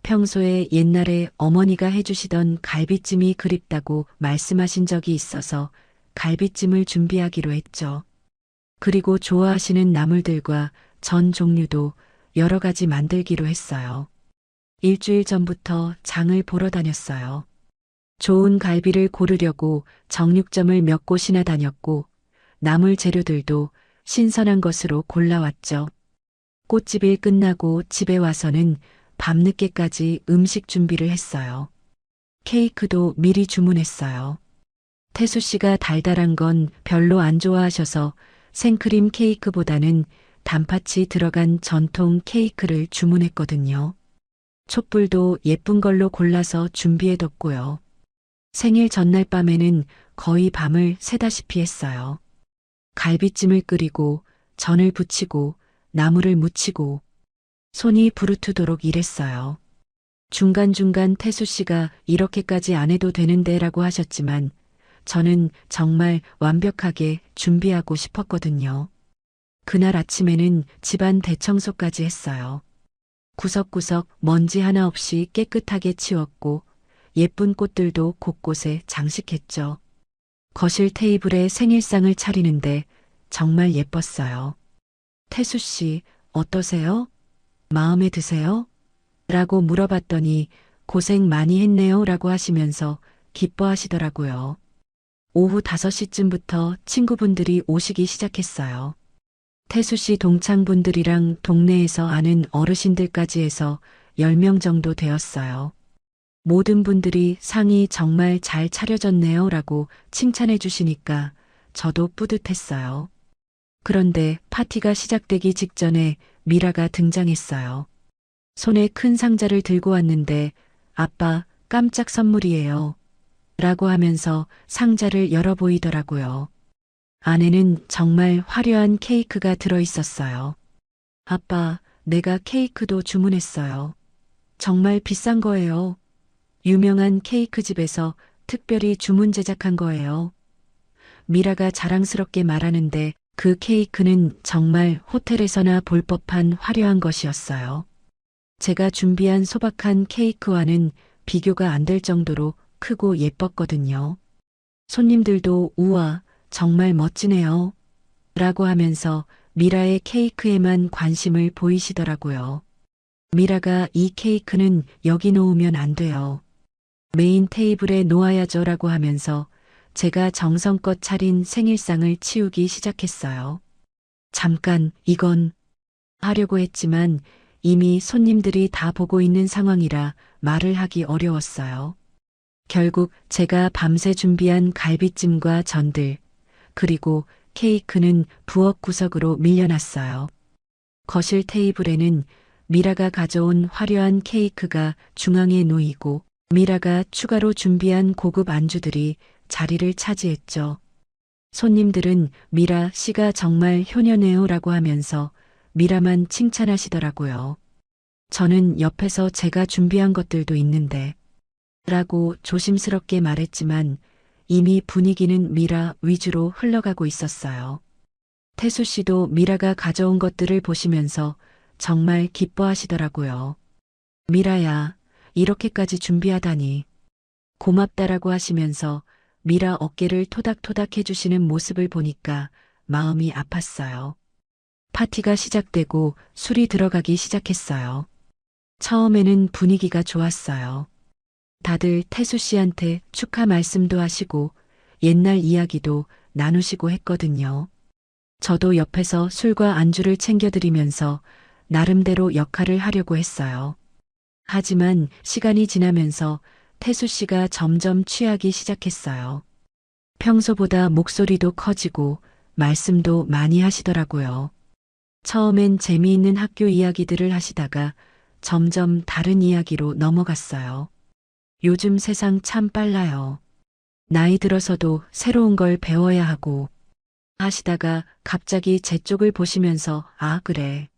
S1: 평소에 옛날에 어머니가 해주시던 갈비찜이 그립다고 말씀하신 적이 있어서 갈비찜을 준비하기로 했죠. 그리고 좋아하시는 나물들과 전 종류도 여러 가지 만들기로 했어요. 일주일 전부터 장을 보러 다녔어요. 좋은 갈비를 고르려고 정육점을 몇 곳이나 다녔고 나물 재료들도 신선한 것으로 골라왔죠. 꽃집일 끝나고 집에 와서는 밤늦게까지 음식 준비를 했어요. 케이크도 미리 주문했어요. 태수 씨가 달달한 건 별로 안 좋아하셔서 생크림 케이크보다는 단팥이 들어간 전통 케이크를 주문했거든요. 촛불도 예쁜 걸로 골라서 준비해뒀고요. 생일 전날 밤에는 거의 밤을 새다시피 했어요. 갈비찜을 끓이고 전을 부치고 나물을 무치고 손이 부르트도록 일했어요. 중간중간 태수 씨가 이렇게까지 안 해도 되는데 라고 하셨지만 저는 정말 완벽하게 준비하고 싶었거든요. 그날 아침에는 집안 대청소까지 했어요. 구석구석 먼지 하나 없이 깨끗하게 치웠고 예쁜 꽃들도 곳곳에 장식했죠. 거실 테이블에 생일상을 차리는데 정말 예뻤어요. 태수 씨, 어떠세요? 마음에 드세요? 라고 물어봤더니 고생 많이 했네요 라고 하시면서 기뻐하시더라고요. 오후 5시쯤부터 친구분들이 오시기 시작했어요. 태수 씨 동창분들이랑 동네에서 아는 어르신들까지 해서 10명 정도 되었어요. 모든 분들이 상이 정말 잘 차려졌네요 라고 칭찬해 주시니까 저도 뿌듯했어요. 그런데 파티가 시작되기 직전에 미라가 등장했어요. 손에 큰 상자를 들고 왔는데 아빠 깜짝 선물이에요. 라고 하면서 상자를 열어 보이더라고요. 안에는 정말 화려한 케이크가 들어 있었어요. 아빠, 내가 케이크도 주문했어요. 정말 비싼 거예요. 유명한 케이크 집에서 특별히 주문 제작한 거예요. 미라가 자랑스럽게 말하는데 그 케이크는 정말 호텔에서나 볼 법한 화려한 것이었어요. 제가 준비한 소박한 케이크와는 비교가 안 될 정도로 크고 예뻤거든요. 손님들도 우와, 정말 멋지네요. 라고 하면서 미라의 케이크에만 관심을 보이시더라고요. 미라가 이 케이크는 여기 놓으면 안 돼요. 메인 테이블에 놓아야죠 라고 하면서 제가 정성껏 차린 생일상을 치우기 시작했어요. 잠깐, 이건 하려고 했지만 이미 손님들이 다 보고 있는 상황이라 말을 하기 어려웠어요. 결국 제가 밤새 준비한 갈비찜과 전들, 그리고 케이크는 부엌 구석으로 밀려났어요. 거실 테이블에는 미라가 가져온 화려한 케이크가 중앙에 놓이고 미라가 추가로 준비한 고급 안주들이 자리를 차지했죠. 손님들은 미라 씨가 정말 효녀네요 라고 하면서 미라만 칭찬하시더라고요. 저는 옆에서 제가 준비한 것들도 있는데 라고 조심스럽게 말했지만 이미 분위기는 미라 위주로 흘러가고 있었어요. 태수 씨도 미라가 가져온 것들을 보시면서 정말 기뻐하시더라고요. 미라야, 이렇게까지 준비하다니. 고맙다라고 하시면서 미라 어깨를 토닥토닥 해주시는 모습을 보니까 마음이 아팠어요. 파티가 시작되고 술이 들어가기 시작했어요. 처음에는 분위기가 좋았어요. 다들 태수 씨한테 축하 말씀도 하시고 옛날 이야기도 나누시고 했거든요. 저도 옆에서 술과 안주를 챙겨드리면서 나름대로 역할을 하려고 했어요. 하지만 시간이 지나면서 태수 씨가 점점 취하기 시작했어요. 평소보다 목소리도 커지고 말씀도 많이 하시더라고요. 처음엔 재미있는 학교 이야기들을 하시다가 점점 다른 이야기로 넘어갔어요. 요즘 세상 참 빨라요. 나이 들어서도 새로운 걸 배워야 하고 하시다가 갑자기 제 쪽을 보시면서 아, 그래.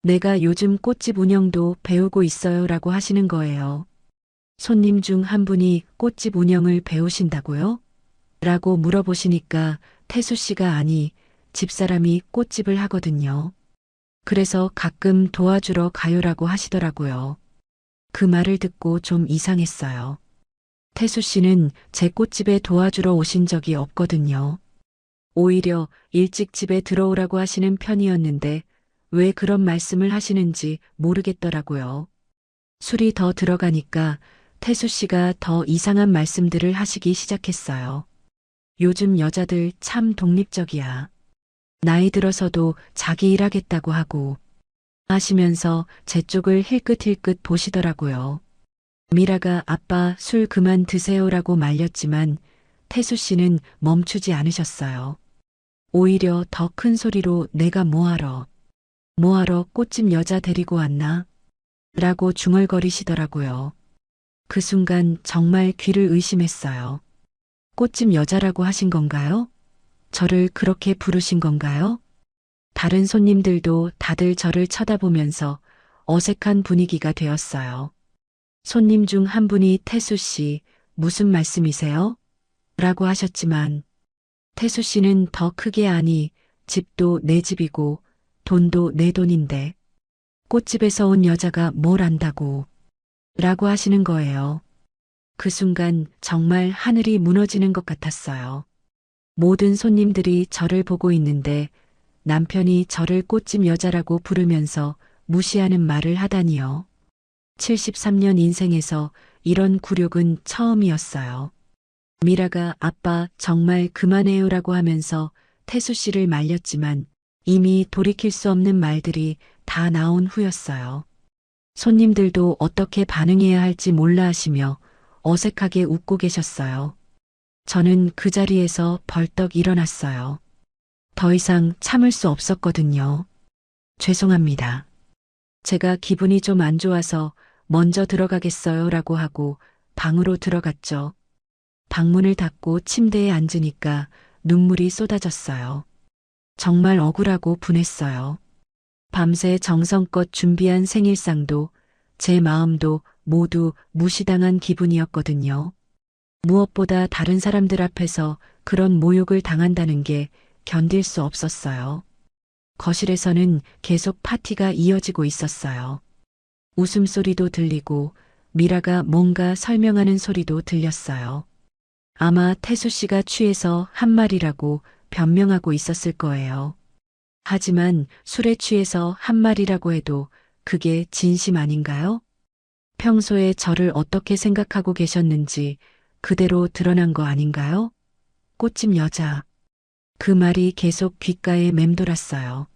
S1: 내가 요즘 꽃집 운영도 배우고 있어요 라고 하시는 거예요. 손님 중 한 분이 꽃집 운영을 배우신다고요? 라고 물어보시니까 태수 씨가 아니, 집사람이 꽃집을 하거든요. 그래서 가끔 도와주러 가요라고 하시더라고요. 그 말을 듣고 좀 이상했어요. 태수 씨는 제 꽃집에 도와주러 오신 적이 없거든요. 오히려 일찍 집에 들어오라고 하시는 편이었는데 왜 그런 말씀을 하시는지 모르겠더라고요. 술이 더 들어가니까 태수 씨가 더 이상한 말씀들을 하시기 시작했어요. 요즘 여자들 참 독립적이야. 나이 들어서도 자기 일하겠다고 하고 하시면서 제 쪽을 힐끗힐끗 보시더라고요. 미라가 아빠 술 그만 드세요라고 말렸지만 태수 씨는 멈추지 않으셨어요. 오히려 더 큰 소리로 내가 뭐하러 꽃집 여자 데리고 왔나? 라고 중얼거리시더라고요. 그 순간 정말 귀를 의심했어요. 꽃집 여자라고 하신 건가요? 저를 그렇게 부르신 건가요? 다른 손님들도 다들 저를 쳐다보면서 어색한 분위기가 되었어요. 손님 중 한 분이 태수 씨, 무슨 말씀이세요? 라고 하셨지만 태수 씨는 더 크게 아니, 집도 내 집이고 돈도 내 돈인데 꽃집에서 온 여자가 뭘 안다고 라고 하시는 거예요. 그 순간 정말 하늘이 무너지는 것 같았어요. 모든 손님들이 저를 보고 있는데 남편이 저를 꽃집 여자라고 부르면서 무시하는 말을 하다니요. 73년 인생에서 이런 굴욕은 처음이었어요. 미라가 아빠 정말 그만해요라고 하면서 태수 씨를 말렸지만 이미 돌이킬 수 없는 말들이 다 나온 후였어요. 손님들도 어떻게 반응해야 할지 몰라 하시며 어색하게 웃고 계셨어요. 저는 그 자리에서 벌떡 일어났어요. 더 이상 참을 수 없었거든요. 죄송합니다. 제가 기분이 좀 안 좋아서 먼저 들어가겠어요 라고 하고 방으로 들어갔죠. 방문을 닫고 침대에 앉으니까 눈물이 쏟아졌어요. 정말 억울하고 분했어요. 밤새 정성껏 준비한 생일상도 제 마음도 모두 무시당한 기분이었거든요. 무엇보다 다른 사람들 앞에서 그런 모욕을 당한다는 게 견딜 수 없었어요. 거실에서는 계속 파티가 이어지고 있었어요. 웃음소리도 들리고 미라가 뭔가 설명하는 소리도 들렸어요. 아마 태수 씨가 취해서 한 말이라고 변명하고 있었을 거예요. 하지만 술에 취해서 한 말이라고 해도 그게 진심 아닌가요? 평소에 저를 어떻게 생각하고 계셨는지 그대로 드러난 거 아닌가요? 꽃집 여자. 그 말이 계속 귓가에 맴돌았어요.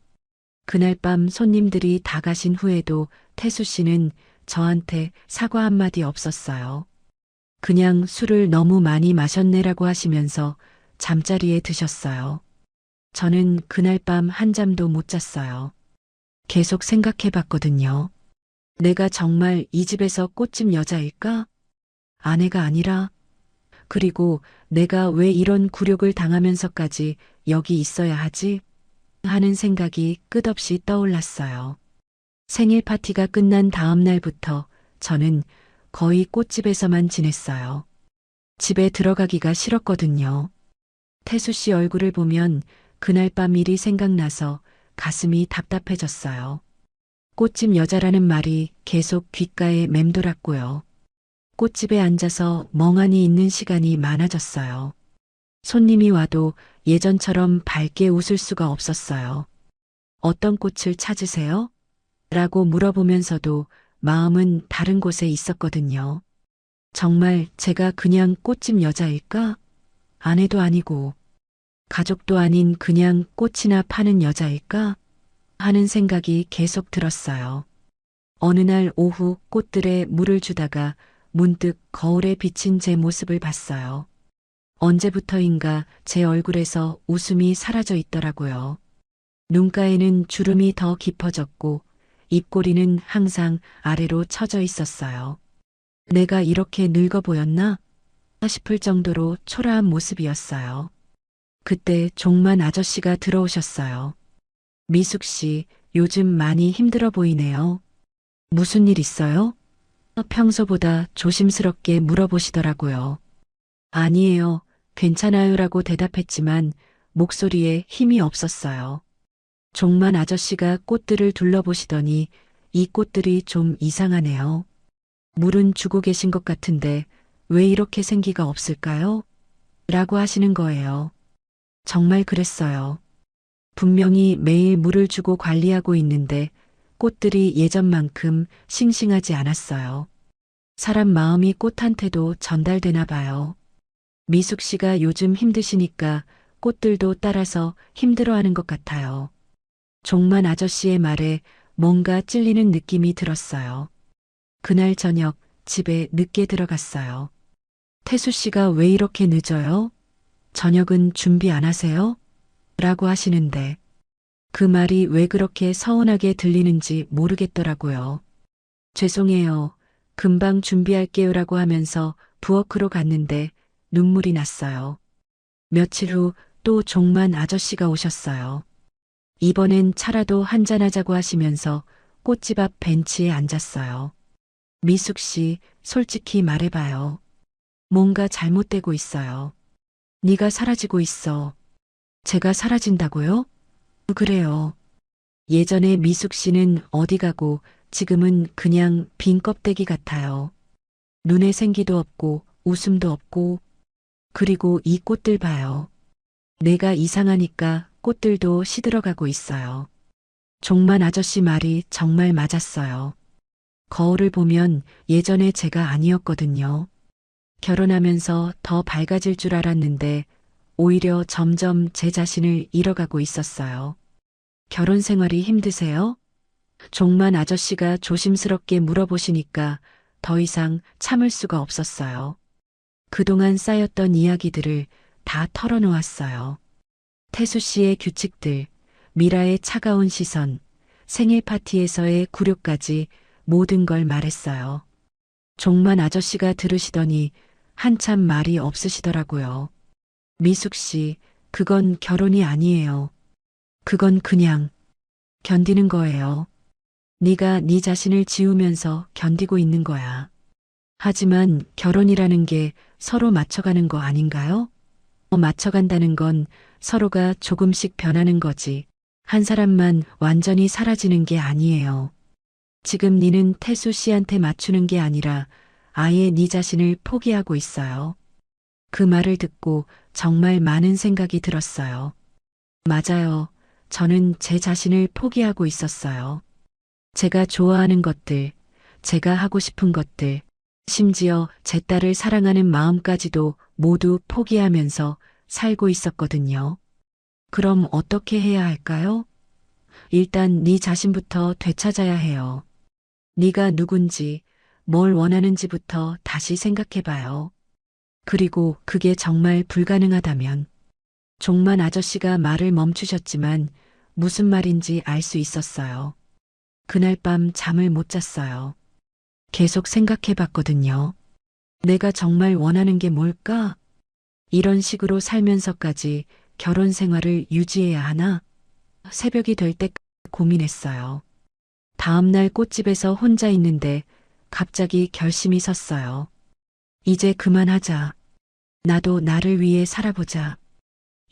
S1: 그날 밤 손님들이 다 가신 후에도 태수 씨는 저한테 사과 한마디 없었어요. 그냥 술을 너무 많이 마셨네라고 하시면서 잠자리에 드셨어요. 저는 그날 밤 한 잠도 못 잤어요. 계속 생각해 봤거든요. 내가 정말 이 집에서 꽃집 여자일까? 아내가 아니라, 그리고 내가 왜 이런 굴욕을 당하면서까지 여기 있어야 하지? 하는 생각이 끝없이 떠올랐어요. 생일 파티가 끝난 다음 날부터 저는 거의 꽃집에서만 지냈어요. 집에 들어가기가 싫었거든요. 태수 씨 얼굴을 보면 그날 밤 일이 생각나서 가슴이 답답해졌어요. 꽃집 여자라는 말이 계속 귓가에 맴돌았고요. 꽃집에 앉아서 멍하니 있는 시간이 많아졌어요. 손님이 와도 예전처럼 밝게 웃을 수가 없었어요. 어떤 꽃을 찾으세요? 라고 물어보면서도 마음은 다른 곳에 있었거든요. 정말 제가 그냥 꽃집 여자일까? 아내도 아니고 가족도 아닌 그냥 꽃이나 파는 여자일까? 하는 생각이 계속 들었어요. 어느 날 오후 꽃들에 물을 주다가 문득 거울에 비친 제 모습을 봤어요. 언제부터인가 제 얼굴에서 웃음이 사라져 있더라고요. 눈가에는 주름이 더 깊어졌고 입꼬리는 항상 아래로 처져 있었어요. 내가 이렇게 늙어 보였나? 싶을 정도로 초라한 모습이었어요. 그때 종만 아저씨가 들어오셨어요. 미숙 씨, 요즘 많이 힘들어 보이네요. 무슨 일 있어요? 평소보다 조심스럽게 물어보시더라고요. 아니에요. 괜찮아요라고 대답했지만 목소리에 힘이 없었어요. 종만 아저씨가 꽃들을 둘러보시더니 이 꽃들이 좀 이상하네요. 물은 주고 계신 것 같은데 왜 이렇게 생기가 없을까요? 라고 하시는 거예요. 정말 그랬어요. 분명히 매일 물을 주고 관리하고 있는데 꽃들이 예전만큼 싱싱하지 않았어요. 사람 마음이 꽃한테도 전달되나 봐요. 미숙 씨가 요즘 힘드시니까 꽃들도 따라서 힘들어하는 것 같아요. 종만 아저씨의 말에 뭔가 찔리는 느낌이 들었어요. 그날 저녁 집에 늦게 들어갔어요. 태수 씨가 왜 이렇게 늦어요? 저녁은 준비 안 하세요? 라고 하시는데 그 말이 왜 그렇게 서운하게 들리는지 모르겠더라고요. 죄송해요. 금방 준비할게요 라고 하면서 부엌으로 갔는데 눈물이 났어요. 며칠 후 또 종만 아저씨가 오셨어요. 이번엔 차라도 한잔하자고 하시면서 꽃집 앞 벤치에 앉았어요. 미숙 씨, 솔직히 말해봐요. 뭔가 잘못되고 있어요. 네가 사라지고 있어. 제가 사라진다고요? 그래요. 예전에 미숙 씨는 어디 가고 지금은 그냥 빈 껍데기 같아요. 눈에 생기도 없고 웃음도 없고 그리고 이 꽃들 봐요. 내가 이상하니까 꽃들도 시들어가고 있어요. 종만 아저씨 말이 정말 맞았어요. 거울을 보면 예전에 제가 아니었거든요. 결혼하면서 더 밝아질 줄 알았는데 오히려 점점 제 자신을 잃어가고 있었어요. 결혼 생활이 힘드세요? 종만 아저씨가 조심스럽게 물어보시니까 더 이상 참을 수가 없었어요. 그동안 쌓였던 이야기들을 다 털어놓았어요. 태수 씨의 규칙들, 미라의 차가운 시선, 생일 파티에서의 굴욕까지 모든 걸 말했어요. 종만 아저씨가 들으시더니 한참 말이 없으시더라고요. 미숙 씨, 그건 결혼이 아니에요. 그건 그냥 견디는 거예요. 네가 네 자신을 지우면서 견디고 있는 거야. 하지만 결혼이라는 게 서로 맞춰가는 거 아닌가요? 맞춰간다는 건 서로가 조금씩 변하는 거지. 한 사람만 완전히 사라지는 게 아니에요. 지금 니는 태수 씨한테 맞추는 게 아니라 아예 네 자신을 포기하고 있어요. 그 말을 듣고 정말 많은 생각이 들었어요. 맞아요. 저는 제 자신을 포기하고 있었어요. 제가 좋아하는 것들, 제가 하고 싶은 것들, 심지어 제 딸을 사랑하는 마음까지도 모두 포기하면서 살고 있었거든요. 그럼 어떻게 해야 할까요? 일단 네 자신부터 되찾아야 해요. 네가 누군지, 뭘 원하는지부터 다시 생각해봐요. 그리고 그게 정말 불가능하다면 종만 아저씨가 말을 멈추셨지만 무슨 말인지 알 수 있었어요. 그날 밤 잠을 못 잤어요. 계속 생각해 봤거든요. 내가 정말 원하는 게 뭘까? 이런 식으로 살면서까지 결혼 생활을 유지해야 하나? 새벽이 될 때 고민했어요. 다음날 꽃집에서 혼자 있는데 갑자기 결심이 섰어요. 이제 그만하자. 나도 나를 위해 살아보자.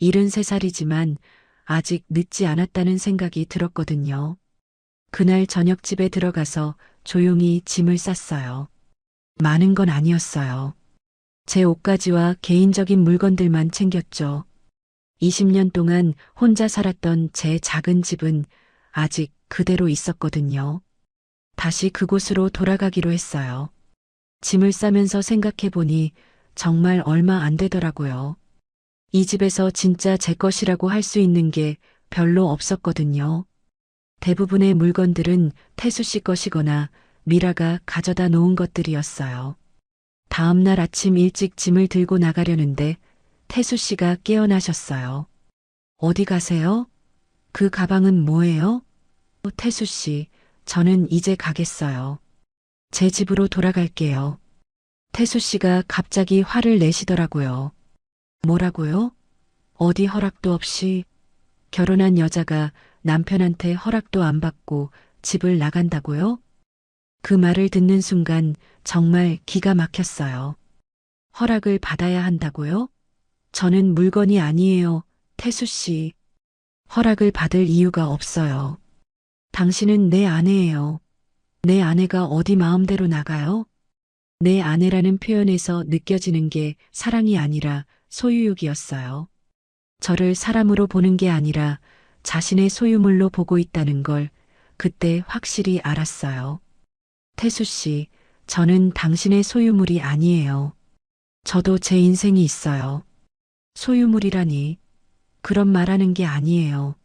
S1: 73살이지만 아직 늦지 않았다는 생각이 들었거든요. 그날 저녁 집에 들어가서 조용히 짐을 쌌어요. 많은 건 아니었어요. 제 옷가지와 개인적인 물건들만 챙겼죠. 20년 동안 혼자 살았던 제 작은 집은 아직 그대로 있었거든요. 다시 그곳으로 돌아가기로 했어요. 짐을 싸면서 생각해 보니 정말 얼마 안 되더라고요. 이 집에서 진짜 제 것이라고 할 수 있는 게 별로 없었거든요. 대부분의 물건들은 태수 씨 것이거나 미라가 가져다 놓은 것들이었어요. 다음 날 아침 일찍 짐을 들고 나가려는데 태수 씨가 깨어나셨어요. 어디 가세요? 그 가방은 뭐예요? 태수 씨, 저는 이제 가겠어요. 제 집으로 돌아갈게요. 태수 씨가 갑자기 화를 내시더라고요. 뭐라고요? 어디 허락도 없이 결혼한 여자가 남편한테 허락도 안 받고 집을 나간다고요? 그 말을 듣는 순간 정말 기가 막혔어요. 허락을 받아야 한다고요? 저는 물건이 아니에요, 태수 씨. 허락을 받을 이유가 없어요. 당신은 내 아내예요. 내 아내가 어디 마음대로 나가요? 내 아내라는 표현에서 느껴지는 게 사랑이 아니라 소유욕이었어요. 저를 사람으로 보는 게 아니라 자신의 소유물로 보고 있다는 걸 그때 확실히 알았어요. 태수 씨, 저는 당신의 소유물이 아니에요. 저도 제 인생이 있어요. 소유물이라니. 그런 말하는 게 아니에요.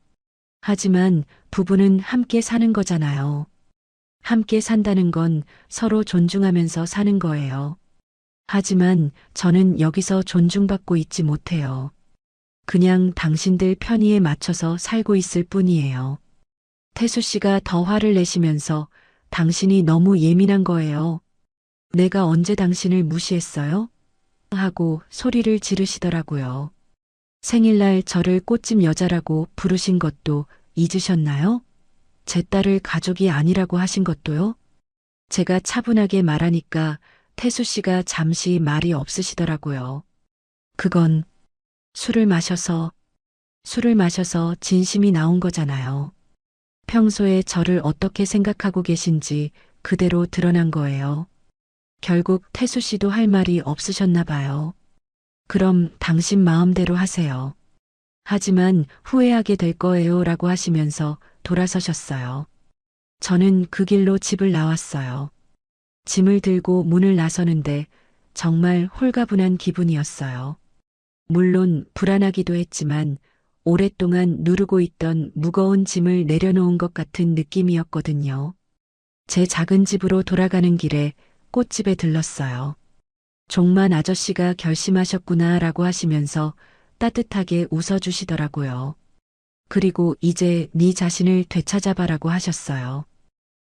S1: 하지만 부부는 함께 사는 거잖아요. 함께 산다는 건 서로 존중하면서 사는 거예요. 하지만 저는 여기서 존중받고 있지 못해요. 그냥 당신들 편의에 맞춰서 살고 있을 뿐이에요. 태수 씨가 더 화를 내시면서 당신이 너무 예민한 거예요. 내가 언제 당신을 무시했어요? 하고 소리를 지르시더라고요. 생일날 저를 꽃집 여자라고 부르신 것도 잊으셨나요? 제 딸을 가족이 아니라고 하신 것도요? 제가 차분하게 말하니까 태수 씨가 잠시 말이 없으시더라고요. 그건 술을 마셔서 진심이 나온 거잖아요. 평소에 저를 어떻게 생각하고 계신지 그대로 드러난 거예요. 결국 태수 씨도 할 말이 없으셨나 봐요. 그럼 당신 마음대로 하세요. 하지만 후회하게 될 거예요 라고 하시면서 돌아서셨어요. 저는 그 길로 집을 나왔어요. 짐을 들고 문을 나서는데 정말 홀가분한 기분이었어요. 물론 불안하기도 했지만 오랫동안 누르고 있던 무거운 짐을 내려놓은 것 같은 느낌이었거든요. 제 작은 집으로 돌아가는 길에 꽃집에 들렀어요. 종만 아저씨가 결심하셨구나 라고 하시면서 따뜻하게 웃어주시더라고요. 그리고 이제 네 자신을 되찾아봐라고 하셨어요.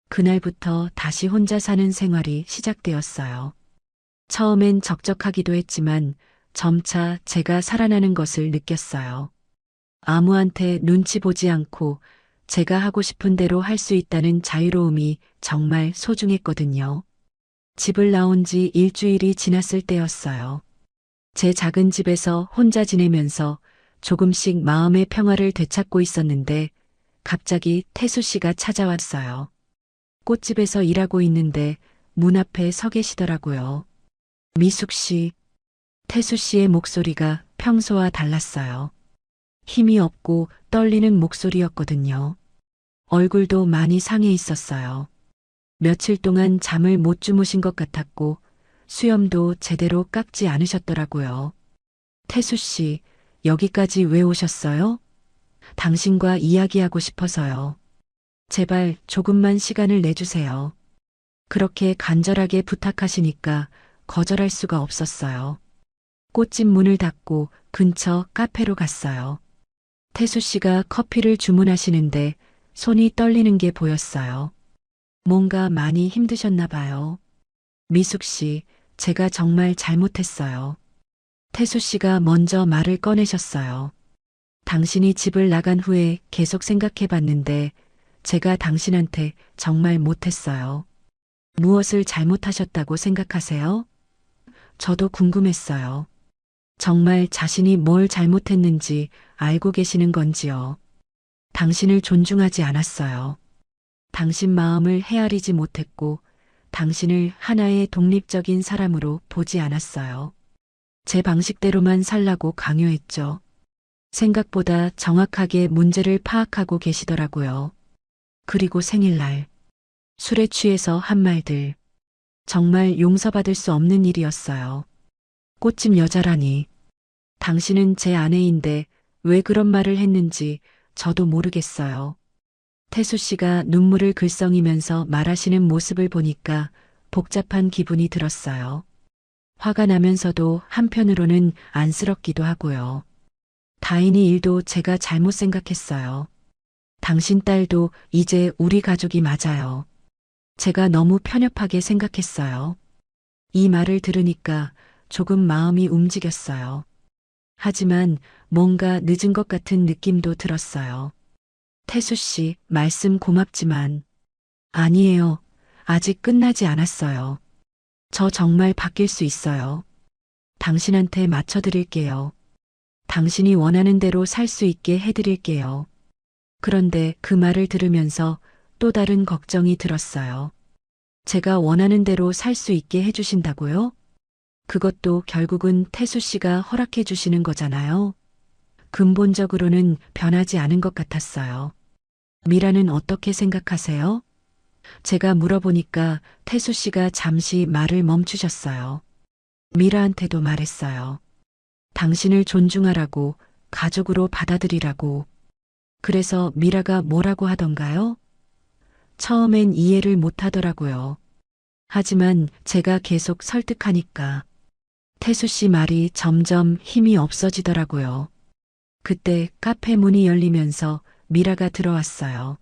S1: 그날부터 다시 혼자 사는 생활이 시작되었어요. 처음엔 적적하기도 했지만 점차 제가 살아나는 것을 느꼈어요. 아무한테 눈치 보지 않고 제가 하고 싶은 대로 할 수 있다는 자유로움이 정말 소중했거든요. 집을 나온 지 일주일이 지났을 때였어요. 제 작은 집에서 혼자 지내면서 조금씩 마음의 평화를 되찾고 있었는데 갑자기 태수 씨가 찾아왔어요. 꽃집에서 일하고 있는데 문 앞에 서 계시더라고요. 미숙 씨, 태수 씨의 목소리가 평소와 달랐어요. 힘이 없고 떨리는 목소리였거든요. 얼굴도 많이 상해 있었어요. 며칠 동안 잠을 못 주무신 것 같았고 수염도 제대로 깎지 않으셨더라고요. 태수 씨, 여기까지 왜 오셨어요? 당신과 이야기하고 싶어서요. 제발 조금만 시간을 내주세요. 그렇게 간절하게 부탁하시니까 거절할 수가 없었어요. 꽃집 문을 닫고 근처 카페로 갔어요. 태수 씨가 커피를 주문하시는데 손이 떨리는 게 보였어요. 뭔가 많이 힘드셨나 봐요. 미숙 씨, 제가 정말 잘못했어요. 태수 씨가 먼저 말을 꺼내셨어요. 당신이 집을 나간 후에 계속 생각해 봤는데 제가 당신한테 정말 못했어요. 무엇을 잘못하셨다고 생각하세요? 저도 궁금했어요. 정말 자신이 뭘 잘못했는지 알고 계시는 건지요. 당신을 존중하지 않았어요. 당신 마음을 헤아리지 못했고 당신을 하나의 독립적인 사람으로 보지 않았어요. 제 방식대로만 살라고 강요했죠. 생각보다 정확하게 문제를 파악하고 계시더라고요. 그리고 생일날 술에 취해서 한 말들. 정말 용서받을 수 없는 일이었어요. 꽃집 여자라니. 당신은 제 아내인데 왜 그런 말을 했는지 저도 모르겠어요. 태수 씨가 눈물을 글썽이면서 말하시는 모습을 보니까 복잡한 기분이 들었어요. 화가 나면서도 한편으로는 안쓰럽기도 하고요. 다인이 일도 제가 잘못 생각했어요. 당신 딸도 이제 우리 가족이 맞아요. 제가 너무 편협하게 생각했어요. 이 말을 들으니까 조금 마음이 움직였어요. 하지만 뭔가 늦은 것 같은 느낌도 들었어요. 태수 씨, 말씀 고맙지만. 아니에요. 아직 끝나지 않았어요. 저 정말 바뀔 수 있어요. 당신한테 맞춰드릴게요. 당신이 원하는 대로 살 수 있게 해드릴게요. 그런데 그 말을 들으면서 또 다른 걱정이 들었어요. 제가 원하는 대로 살 수 있게 해주신다고요? 그것도 결국은 태수 씨가 허락해 주시는 거잖아요. 근본적으로는 변하지 않은 것 같았어요. 미라는 어떻게 생각하세요? 제가 물어보니까 태수 씨가 잠시 말을 멈추셨어요. 미라한테도 말했어요. 당신을 존중하라고, 가족으로 받아들이라고. 그래서 미라가 뭐라고 하던가요? 처음엔 이해를 못 하더라고요. 하지만 제가 계속 설득하니까 태수 씨 말이 점점 힘이 없어지더라고요. 그때 카페 문이 열리면서 미라가 들어왔어요.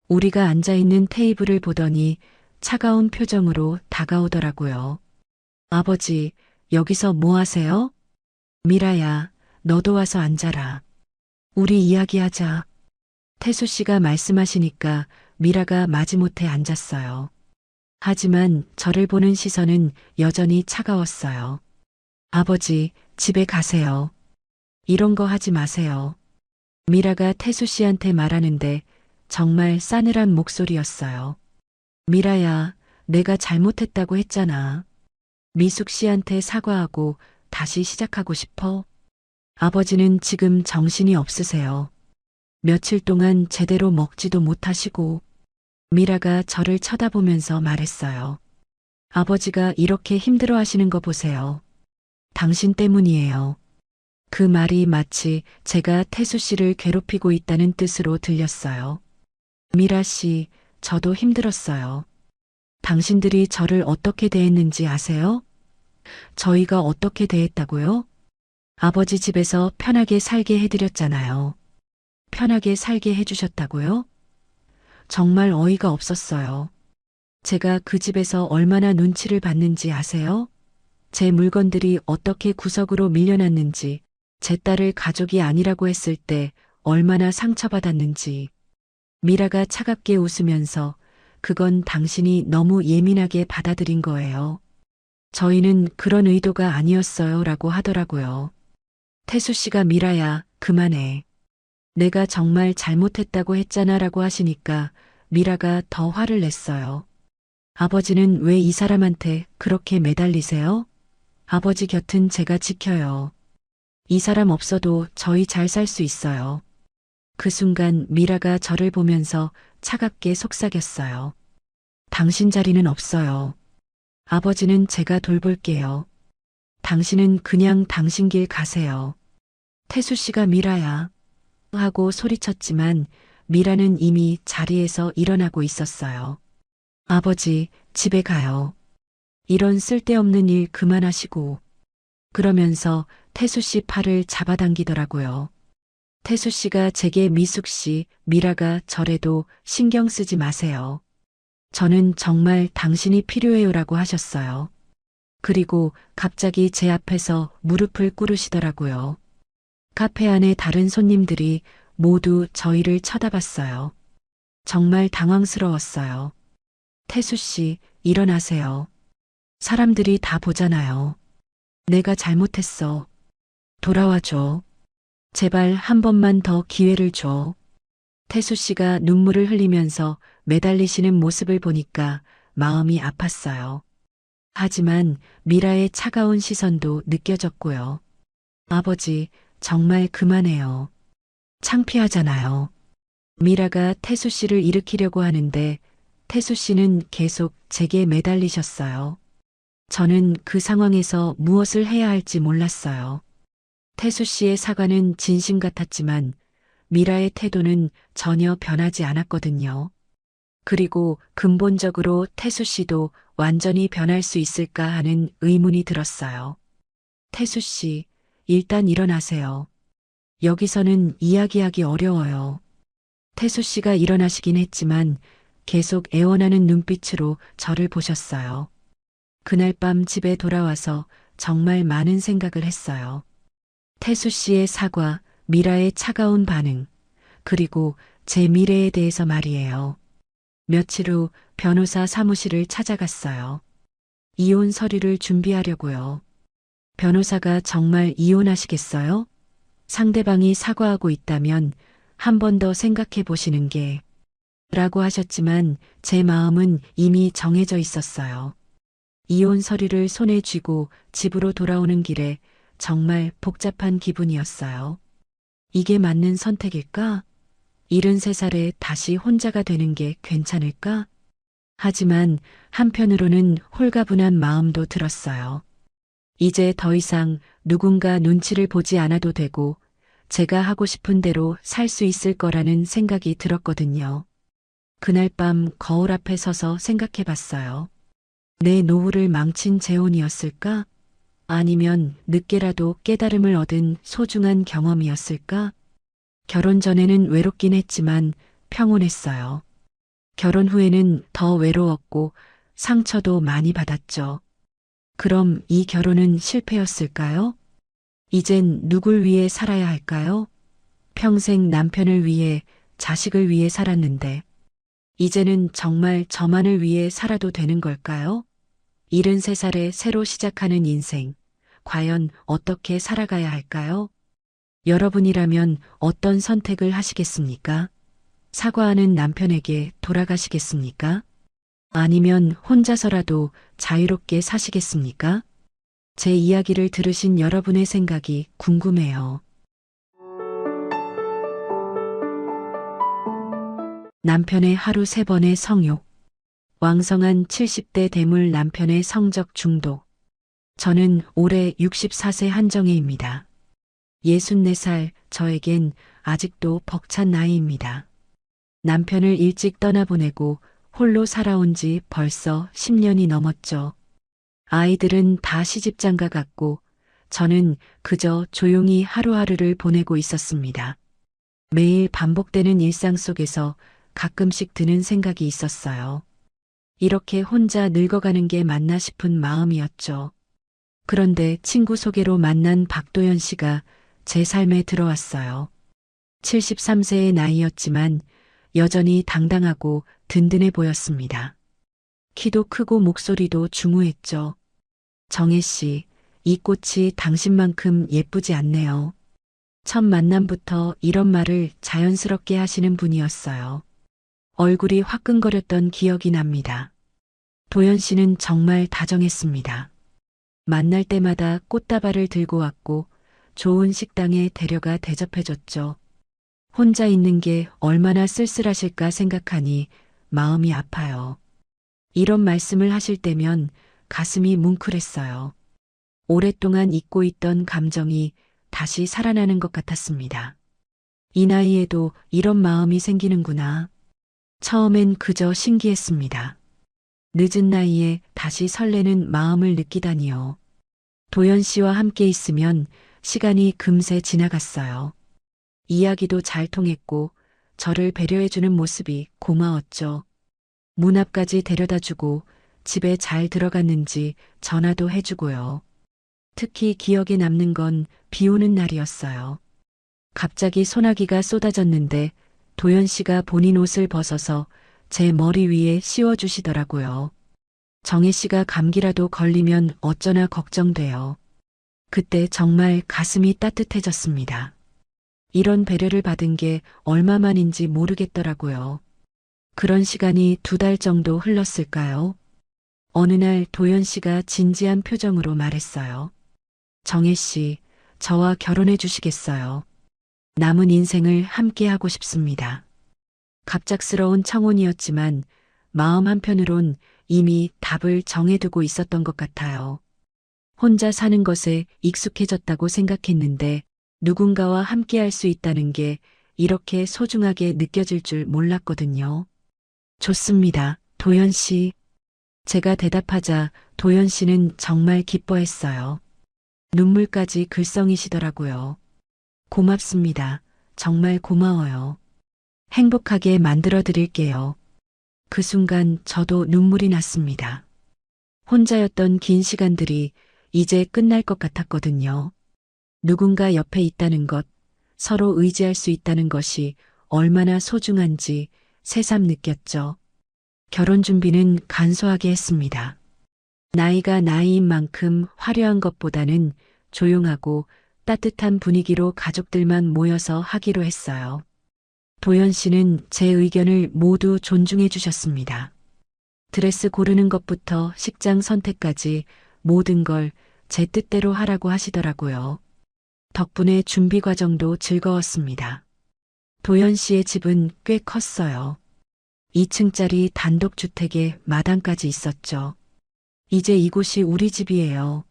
S1: 우리가 앉아있는 테이블을 보더니 차가운 표정으로 다가오더라고요. 아버지, 여기서 뭐 하세요? 미라야, 너도 와서 앉아라. 우리 이야기하자. 태수 씨가 말씀하시니까 미라가 마지못해 앉았어요. 하지만 저를 보는 시선은 여전히 차가웠어요. 아버지, 집에 가세요. 이런 거 하지 마세요. 미라가 태수 씨한테 말하는데 정말 싸늘한 목소리였어요. 미라야, 내가 잘못했다고 했잖아. 미숙 씨한테 사과하고 다시 시작하고 싶어? 아버지는 지금 정신이 없으세요. 며칠 동안 제대로 먹지도 못하시고. 미라가 저를 쳐다보면서 말했어요. 아버지가 이렇게 힘들어 하시는 거 보세요. 당신 때문이에요. 그 말이 마치 제가 태수 씨를 괴롭히고 있다는 뜻으로 들렸어요. 미라 씨, 저도 힘들었어요. 당신들이 저를 어떻게 대했는지 아세요? 저희가 어떻게 대했다고요? 아버지 집에서 편하게 살게 해드렸잖아요. 편하게 살게 해주셨다고요? 정말 어이가 없었어요. 제가 그 집에서 얼마나 눈치를 봤는지 아세요? 제 물건들이 어떻게 구석으로 밀려났는지, 제 딸을 가족이 아니라고 했을 때 얼마나 상처받았는지. 미라가 차갑게 웃으면서 그건 당신이 너무 예민하게 받아들인 거예요. 저희는 그런 의도가 아니었어요 라고 하더라고요. 태수 씨가 미라야, 그만해. 내가 정말 잘못했다고 했잖아 라고 하시니까 미라가 더 화를 냈어요. 아버지는 왜 이 사람한테 그렇게 매달리세요? 아버지 곁은 제가 지켜요. 이 사람 없어도 저희 잘 살 수 있어요. 그 순간 미라가 저를 보면서 차갑게 속삭였어요. 당신 자리는 없어요. 아버지는 제가 돌볼게요. 당신은 그냥 당신 길 가세요. 태수 씨가 미라야 하고 소리쳤지만 미라는 이미 자리에서 일어나고 있었어요. 아버지, 집에 가요. 이런 쓸데없는 일 그만하시고. 그러면서 태수 씨 팔을 잡아당기더라고요. 태수 씨가 제게 미숙 씨, 미라가 저래도 신경 쓰지 마세요. 저는 정말 당신이 필요해요라고 하셨어요. 그리고 갑자기 제 앞에서 무릎을 꿇으시더라고요. 카페 안에 다른 손님들이 모두 저희를 쳐다봤어요. 정말 당황스러웠어요. 태수 씨, 일어나세요. 사람들이 다 보잖아요. 내가 잘못했어. 돌아와줘. 제발 한 번만 더 기회를 줘. 태수 씨가 눈물을 흘리면서 매달리시는 모습을 보니까 마음이 아팠어요. 하지만 미라의 차가운 시선도 느껴졌고요. 아버지, 정말 그만해요. 창피하잖아요. 미라가 태수 씨를 일으키려고 하는데 태수 씨는 계속 제게 매달리셨어요. 저는 그 상황에서 무엇을 해야 할지 몰랐어요. 태수 씨의 사과는 진심 같았지만 미라의 태도는 전혀 변하지 않았거든요. 그리고 근본적으로 태수 씨도 완전히 변할 수 있을까 하는 의문이 들었어요. 태수 씨, 일단 일어나세요. 여기서는 이야기하기 어려워요. 태수 씨가 일어나시긴 했지만 계속 애원하는 눈빛으로 저를 보셨어요. 그날 밤 집에 돌아와서 정말 많은 생각을 했어요. 태수 씨의 사과, 미라의 차가운 반응, 그리고 제 미래에 대해서 말이에요. 며칠 후 변호사 사무실을 찾아갔어요. 이혼 서류를 준비하려고요. 변호사가 정말 이혼하시겠어요? 상대방이 사과하고 있다면 한 번 더 생각해 보시는 게 라고 하셨지만 제 마음은 이미 정해져 있었어요. 이혼 서류를 손에 쥐고 집으로 돌아오는 길에 정말 복잡한 기분이었어요. 이게 맞는 선택일까? 73살에 다시 혼자가 되는 게 괜찮을까? 하지만 한편으로는 홀가분한 마음도 들었어요. 이제 더 이상 누군가 눈치를 보지 않아도 되고 제가 하고 싶은 대로 살 수 있을 거라는 생각이 들었거든요. 그날 밤 거울 앞에 서서 생각해 봤어요. 내 노후를 망친 재혼이었을까? 아니면 늦게라도 깨달음을 얻은 소중한 경험이었을까? 결혼 전에는 외롭긴 했지만 평온했어요. 결혼 후에는 더 외로웠고 상처도 많이 받았죠. 그럼 이 결혼은 실패였을까요? 이젠 누굴 위해 살아야 할까요? 평생 남편을 위해, 자식을 위해 살았는데, 이제는 정말 저만을 위해 살아도 되는 걸까요? 73살에 새로 시작하는 인생, 과연 어떻게 살아가야 할까요? 여러분이라면 어떤 선택을 하시겠습니까? 사과하는 남편에게 돌아가시겠습니까? 아니면 혼자서라도 자유롭게 사시겠습니까? 제 이야기를 들으신 여러분의 생각이 궁금해요. 남편의 하루 3번의 성욕. 왕성한 70대 대물 남편의 성적 중독. 저는 올해 64세 한정혜입니다. 64살 저에겐 아직도 벅찬 나이입니다. 남편을 일찍 떠나보내고 홀로 살아온 지 벌써 10년이 넘었죠. 아이들은 다 시집장가 갔고 저는 그저 조용히 하루하루를 보내고 있었습니다. 매일 반복되는 일상 속에서 가끔씩 드는 생각이 있었어요. 이렇게 혼자 늙어가는 게 맞나 싶은 마음이었죠. 그런데 친구 소개로 만난 박도연 씨가 제 삶에 들어왔어요. 73세의 나이였지만 여전히 당당하고 든든해 보였습니다. 키도 크고 목소리도 중후했죠. 정혜 씨, 이 꽃이 당신만큼 예쁘지 않네요. 첫 만남부터 이런 말을 자연스럽게 하시는 분이었어요. 얼굴이 화끈거렸던 기억이 납니다. 도연 씨는 정말 다정했습니다. 만날 때마다 꽃다발을 들고 왔고 좋은 식당에 데려가 대접해줬죠. 혼자 있는 게 얼마나 쓸쓸하실까 생각하니 마음이 아파요. 이런 말씀을 하실 때면 가슴이 뭉클했어요. 오랫동안 잊고 있던 감정이 다시 살아나는 것 같았습니다. 이 나이에도 이런 마음이 생기는구나. 처음엔 그저 신기했습니다. 늦은 나이에 다시 설레는 마음을 느끼다니요. 도연 씨와 함께 있으면 시간이 금세 지나갔어요. 이야기도 잘 통했고 저를 배려해주는 모습이 고마웠죠. 문 앞까지 데려다주고 집에 잘 들어갔는지 전화도 해주고요. 특히 기억에 남는 건 비 오는 날이었어요. 갑자기 소나기가 쏟아졌는데 도연 씨가 본인 옷을 벗어서 제 머리 위에 씌워주시더라고요. 정혜 씨가 감기라도 걸리면 어쩌나 걱정돼요. 그때 정말 가슴이 따뜻해졌습니다. 이런 배려를 받은 게 얼마만인지 모르겠더라고요. 그런 시간이 2달 정도 흘렀을까요? 어느 날 도연 씨가 진지한 표정으로 말했어요. 정혜 씨, 저와 결혼해 주시겠어요? 남은 인생을 함께 하고 싶습니다. 갑작스러운 청혼이었지만 마음 한편으론 이미 답을 정해두고 있었던 것 같아요. 혼자 사는 것에 익숙해졌다고 생각했는데 누군가와 함께 할 수 있다는 게 이렇게 소중하게 느껴질 줄 몰랐거든요. 좋습니다, 도연 씨. 제가 대답하자 도연 씨는 정말 기뻐했어요. 눈물까지 글썽이시더라고요. 고맙습니다. 정말 고마워요. 행복하게 만들어 드릴게요. 그 순간 저도 눈물이 났습니다. 혼자였던 긴 시간들이 이제 끝날 것 같았거든요. 누군가 옆에 있다는 것, 서로 의지할 수 있다는 것이 얼마나 소중한지 새삼 느꼈죠. 결혼 준비는 간소하게 했습니다. 나이가 나이인 만큼 화려한 것보다는 조용하고 따뜻한 분위기로 가족들만 모여서 하기로 했어요. 도연 씨는 제 의견을 모두 존중해 주셨습니다. 드레스 고르는 것부터 식장 선택까지 모든 걸 제 뜻대로 하라고 하시더라고요. 덕분에 준비 과정도 즐거웠습니다. 도연 씨의 집은 꽤 컸어요. 2층짜리 단독주택에 마당까지 있었죠. 이제 이곳이 우리 집이에요.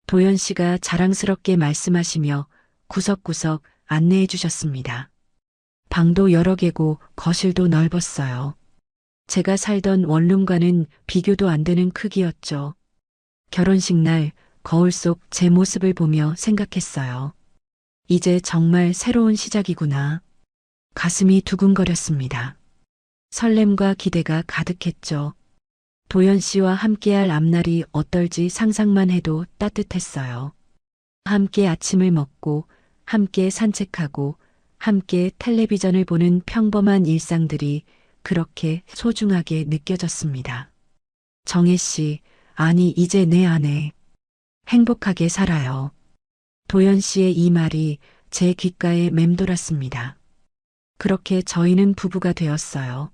S1: 도연 씨가 자랑스럽게 말씀하시며 구석구석 안내해 주셨습니다. 방도 여러 개고 거실도 넓었어요. 제가 살던 원룸과는 비교도 안 되는 크기였죠. 결혼식 날 거울 속 제 모습을 보며 생각했어요. 이제 정말 새로운 시작이구나. 가슴이 두근거렸습니다. 설렘과 기대가 가득했죠. 도연 씨와 함께할 앞날이 어떨지 상상만 해도 따뜻했어요. 함께 아침을 먹고, 함께 산책하고, 함께 텔레비전을 보는 평범한 일상들이 그렇게 소중하게 느껴졌습니다. 정혜 씨, 아니 이제 내 아내. 행복하게 살아요. 도연 씨의 이 말이 제 귓가에 맴돌았습니다. 그렇게 저희는 부부가 되었어요.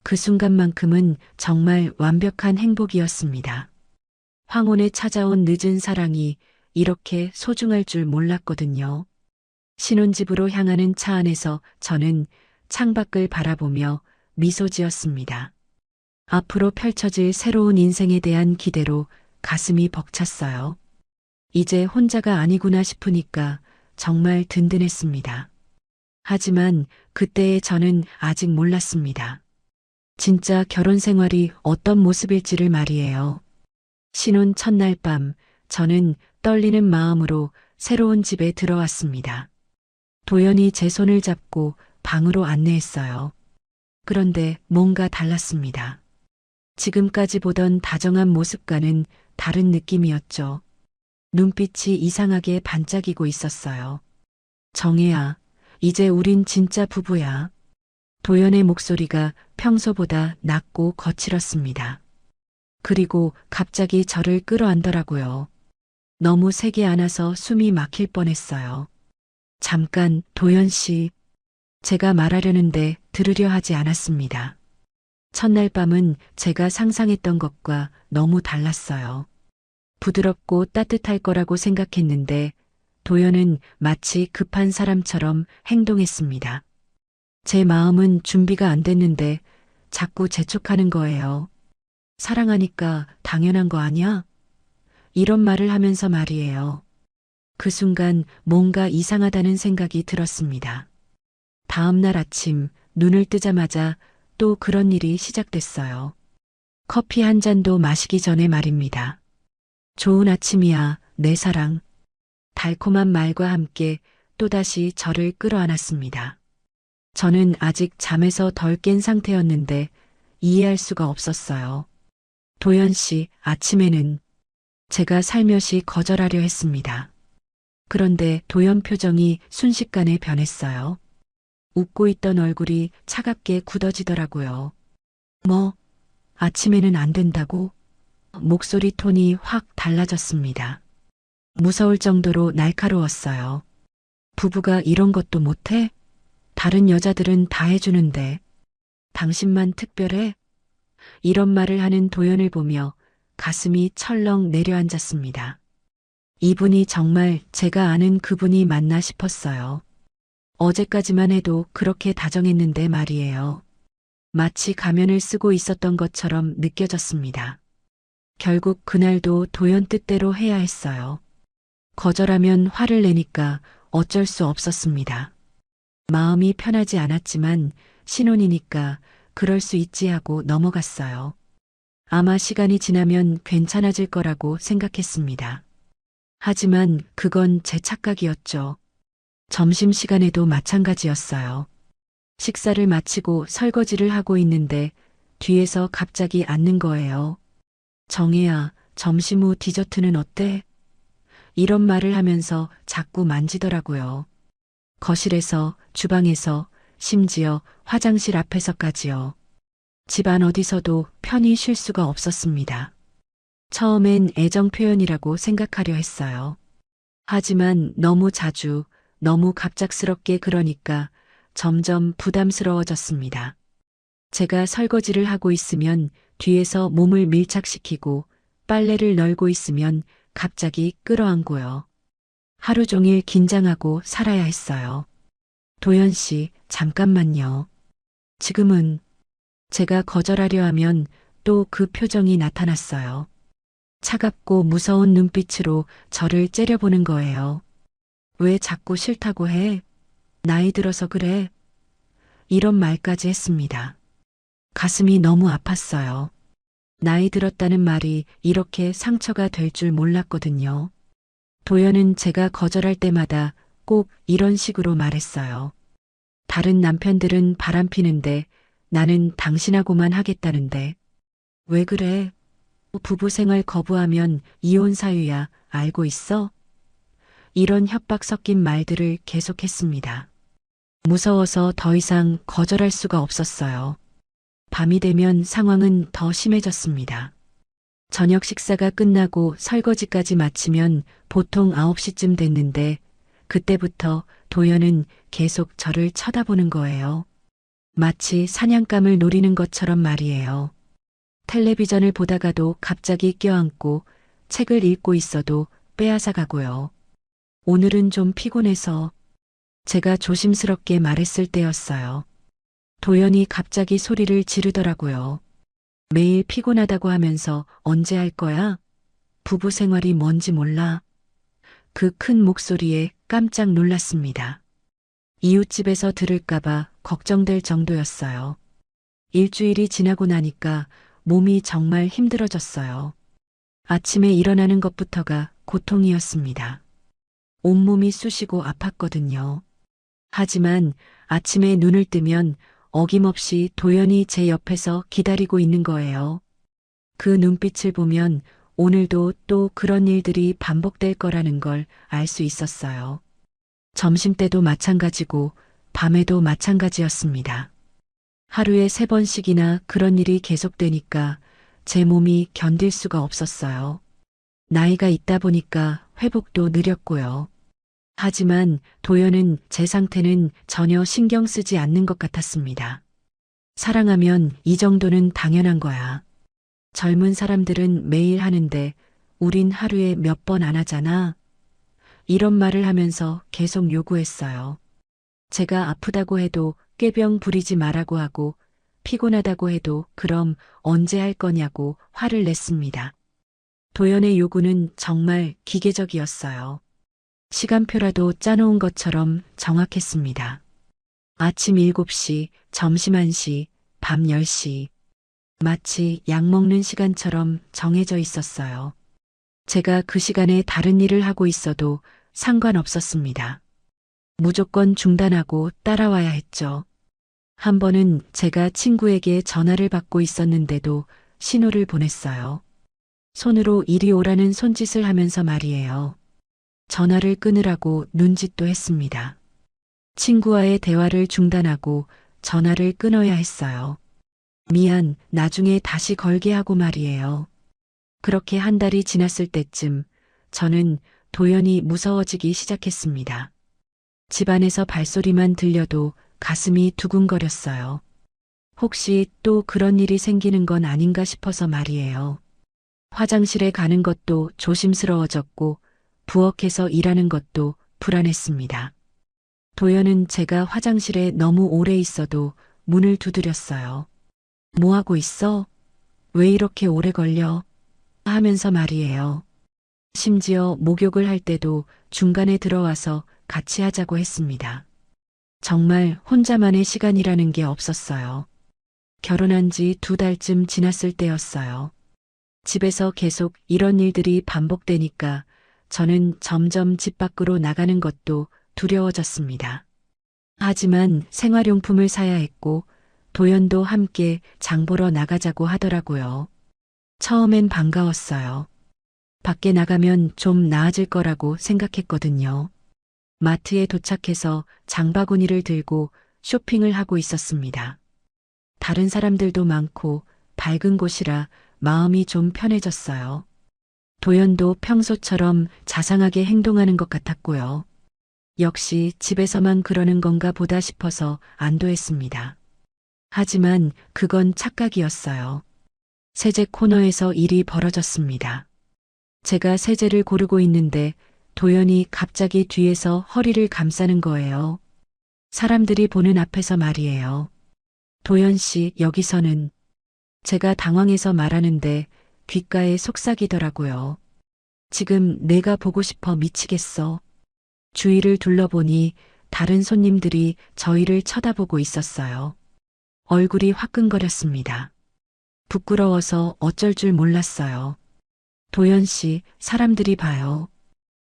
S1: 그 순간만큼은 정말 완벽한 행복이었습니다. 황혼에 찾아온 늦은 사랑이 이렇게 소중할 줄 몰랐거든요. 신혼집으로 향하는 차 안에서 저는 창밖을 바라보며 미소 지었습니다. 앞으로 펼쳐질 새로운 인생에 대한 기대로 가슴이 벅찼어요. 이제 혼자가 아니구나 싶으니까 정말 든든했습니다. 하지만 그때의 저는 아직 몰랐습니다. 진짜 결혼 생활이 어떤 모습일지를 말이에요. 신혼 첫날 밤 저는 떨리는 마음으로 새로운 집에 들어왔습니다. 도연이 제 손을 잡고 방으로 안내했어요. 그런데 뭔가 달랐습니다. 지금까지 보던 다정한 모습과는 다른 느낌이었죠. 눈빛이 이상하게 반짝이고 있었어요. 정혜야, 이제 우린 진짜 부부야. 도연의 목소리가 평소보다 낮고 거칠었습니다. 그리고 갑자기 저를 끌어안더라고요. 너무 세게 안아서 숨이 막힐 뻔했어요. 잠깐, 도연 씨. 제가 말하려는데 들으려 하지 않았습니다. 첫날 밤은 제가 상상했던 것과 너무 달랐어요. 부드럽고 따뜻할 거라고 생각했는데 도연은 마치 급한 사람처럼 행동했습니다. 제 마음은 준비가 안 됐는데 자꾸 재촉하는 거예요. 사랑하니까 당연한 거 아니야? 이런 말을 하면서 말이에요. 그 순간 뭔가 이상하다는 생각이 들었습니다. 다음 날 아침 눈을 뜨자마자 또 그런 일이 시작됐어요. 커피 한 잔도 마시기 전에 말입니다. 좋은 아침이야, 내 사랑. 달콤한 말과 함께 또다시 저를 끌어안았습니다. 저는 아직 잠에서 덜 깬 상태였는데 이해할 수가 없었어요. 도연 씨, 아침에는 제가 살며시 거절하려 했습니다. 그런데 도연 표정이 순식간에 변했어요. 웃고 있던 얼굴이 차갑게 굳어지더라고요. 뭐, 아침에는 안 된다고? 목소리 톤이 확 달라졌습니다. 무서울 정도로 날카로웠어요. 부부가 이런 것도 못해? 다른 여자들은 다 해주는데 당신만 특별해? 이런 말을 하는 도연을 보며 가슴이 철렁 내려앉았습니다. 이분이 정말 제가 아는 그분이 맞나 싶었어요. 어제까지만 해도 그렇게 다정했는데 말이에요. 마치 가면을 쓰고 있었던 것처럼 느껴졌습니다. 결국 그날도 도연 뜻대로 해야 했어요. 거절하면 화를 내니까 어쩔 수 없었습니다. 마음이 편하지 않았지만 신혼이니까 그럴 수 있지 하고 넘어갔어요. 아마 시간이 지나면 괜찮아질 거라고 생각했습니다. 하지만 그건 제 착각이었죠. 점심시간에도 마찬가지였어요. 식사를 마치고 설거지를 하고 있는데 뒤에서 갑자기 앉는 거예요. 정혜야, 점심 후 디저트는 어때? 이런 말을 하면서 자꾸 만지더라고요. 거실에서, 주방에서, 심지어 화장실 앞에서까지요. 집안 어디서도 편히 쉴 수가 없었습니다. 처음엔 애정 표현이라고 생각하려 했어요. 하지만 너무 자주, 너무 갑작스럽게 그러니까 점점 부담스러워졌습니다. 제가 설거지를 하고 있으면 뒤에서 몸을 밀착시키고 빨래를 널고 있으면 갑자기 끌어안고요. 하루 종일 긴장하고 살아야 했어요. 도연 씨, 잠깐만요. 지금은 제가 거절하려 하면 또 그 표정이 나타났어요. 차갑고 무서운 눈빛으로 저를 째려보는 거예요. 왜 자꾸 싫다고 해? 나이 들어서 그래? 이런 말까지 했습니다. 가슴이 너무 아팠어요. 나이 들었다는 말이 이렇게 상처가 될 줄 몰랐거든요. 도연은 제가 거절할 때마다 꼭 이런 식으로 말했어요. 다른 남편들은 바람피는데 나는 당신하고만 하겠다는데. 왜 그래? 부부 생활 거부하면 이혼 사유야. 알고 있어? 이런 협박 섞인 말들을 계속했습니다. 무서워서 더 이상 거절할 수가 없었어요. 밤이 되면 상황은 더 심해졌습니다. 저녁 식사가 끝나고 설거지까지 마치면 보통 9시쯤 됐는데 그때부터 도연은 계속 저를 쳐다보는 거예요. 마치 사냥감을 노리는 것처럼 말이에요. 텔레비전을 보다가도 갑자기 껴안고 책을 읽고 있어도 빼앗아 가고요. 오늘은 좀 피곤해서 제가 조심스럽게 말했을 때였어요. 도연이 갑자기 소리를 지르더라고요. 매일 피곤하다고 하면서 언제 할 거야? 부부 생활이 뭔지 몰라. 그 큰 목소리에 깜짝 놀랐습니다. 이웃집에서 들을까봐 걱정될 정도였어요. 일주일이 지나고 나니까 몸이 정말 힘들어졌어요. 아침에 일어나는 것부터가 고통이었습니다. 온몸이 쑤시고 아팠거든요. 하지만 아침에 눈을 뜨면 어김없이 도연이 제 옆에서 기다리고 있는 거예요. 그 눈빛을 보면 오늘도 또 그런 일들이 반복될 거라는 걸 알 수 있었어요. 점심때도 마찬가지고 밤에도 마찬가지였습니다. 하루에 3번씩이나 그런 일이 계속되니까 제 몸이 견딜 수가 없었어요. 나이가 있다 보니까 회복도 느렸고요. 하지만 도연은 제 상태는 전혀 신경 쓰지 않는 것 같았습니다. 사랑하면 이 정도는 당연한 거야. 젊은 사람들은 매일 하는데 우린 하루에 몇 번 안 하잖아. 이런 말을 하면서 계속 요구했어요. 제가 아프다고 해도 꾀병 부리지 말라고 하고 피곤하다고 해도 그럼 언제 할 거냐고 화를 냈습니다. 도연의 요구는 정말 기계적이었어요. 시간표라도 짜놓은 것처럼 정확했습니다. 아침 7시, 점심 1시, 밤 10시. 마치 약 먹는 시간처럼 정해져 있었어요. 제가 그 시간에 다른 일을 하고 있어도 상관없었습니다. 무조건 중단하고 따라와야 했죠. 한 번은 제가 친구에게 전화를 받고 있었는데도 신호를 보냈어요. 손으로 이리 오라는 손짓을 하면서 말이에요. 전화를 끊으라고 눈짓도 했습니다. 친구와의 대화를 중단하고 전화를 끊어야 했어요. 미안, 나중에 다시 걸게 하고 말이에요. 그렇게 한 달이 지났을 때쯤 저는 도연히 무서워지기 시작했습니다. 집안에서 발소리만 들려도 가슴이 두근거렸어요. 혹시 또 그런 일이 생기는 건 아닌가 싶어서 말이에요. 화장실에 가는 것도 조심스러워졌고 부엌에서 일하는 것도 불안했습니다. 도연은 제가 화장실에 너무 오래 있어도 문을 두드렸어요. 뭐 하고 있어? 왜 이렇게 오래 걸려? 하면서 말이에요. 심지어 목욕을 할 때도 중간에 들어와서 같이 하자고 했습니다. 정말 혼자만의 시간이라는 게 없었어요. 결혼한 지 2달쯤 지났을 때였어요. 집에서 계속 이런 일들이 반복되니까 저는 점점 집 밖으로 나가는 것도 두려워졌습니다. 하지만 생활용품을 사야 했고 도연도 함께 장 보러 나가자고 하더라고요. 처음엔 반가웠어요. 밖에 나가면 좀 나아질 거라고 생각했거든요. 마트에 도착해서 장바구니를 들고 쇼핑을 하고 있었습니다. 다른 사람들도 많고 밝은 곳이라 마음이 좀 편해졌어요. 도연도 평소처럼 자상하게 행동하는 것 같았고요. 역시 집에서만 그러는 건가 보다 싶어서 안도했습니다. 하지만 그건 착각이었어요. 세제 코너에서 일이 벌어졌습니다. 제가 세제를 고르고 있는데 도연이 갑자기 뒤에서 허리를 감싸는 거예요. 사람들이 보는 앞에서 말이에요. 도연 씨, 여기서는. 제가 당황해서 말하는데 귓가에 속삭이더라고요. 지금 내가 보고 싶어 미치겠어. 주위를 둘러보니 다른 손님들이 저희를 쳐다보고 있었어요. 얼굴이 화끈거렸습니다. 부끄러워서 어쩔 줄 몰랐어요. 도연 씨, 사람들이 봐요.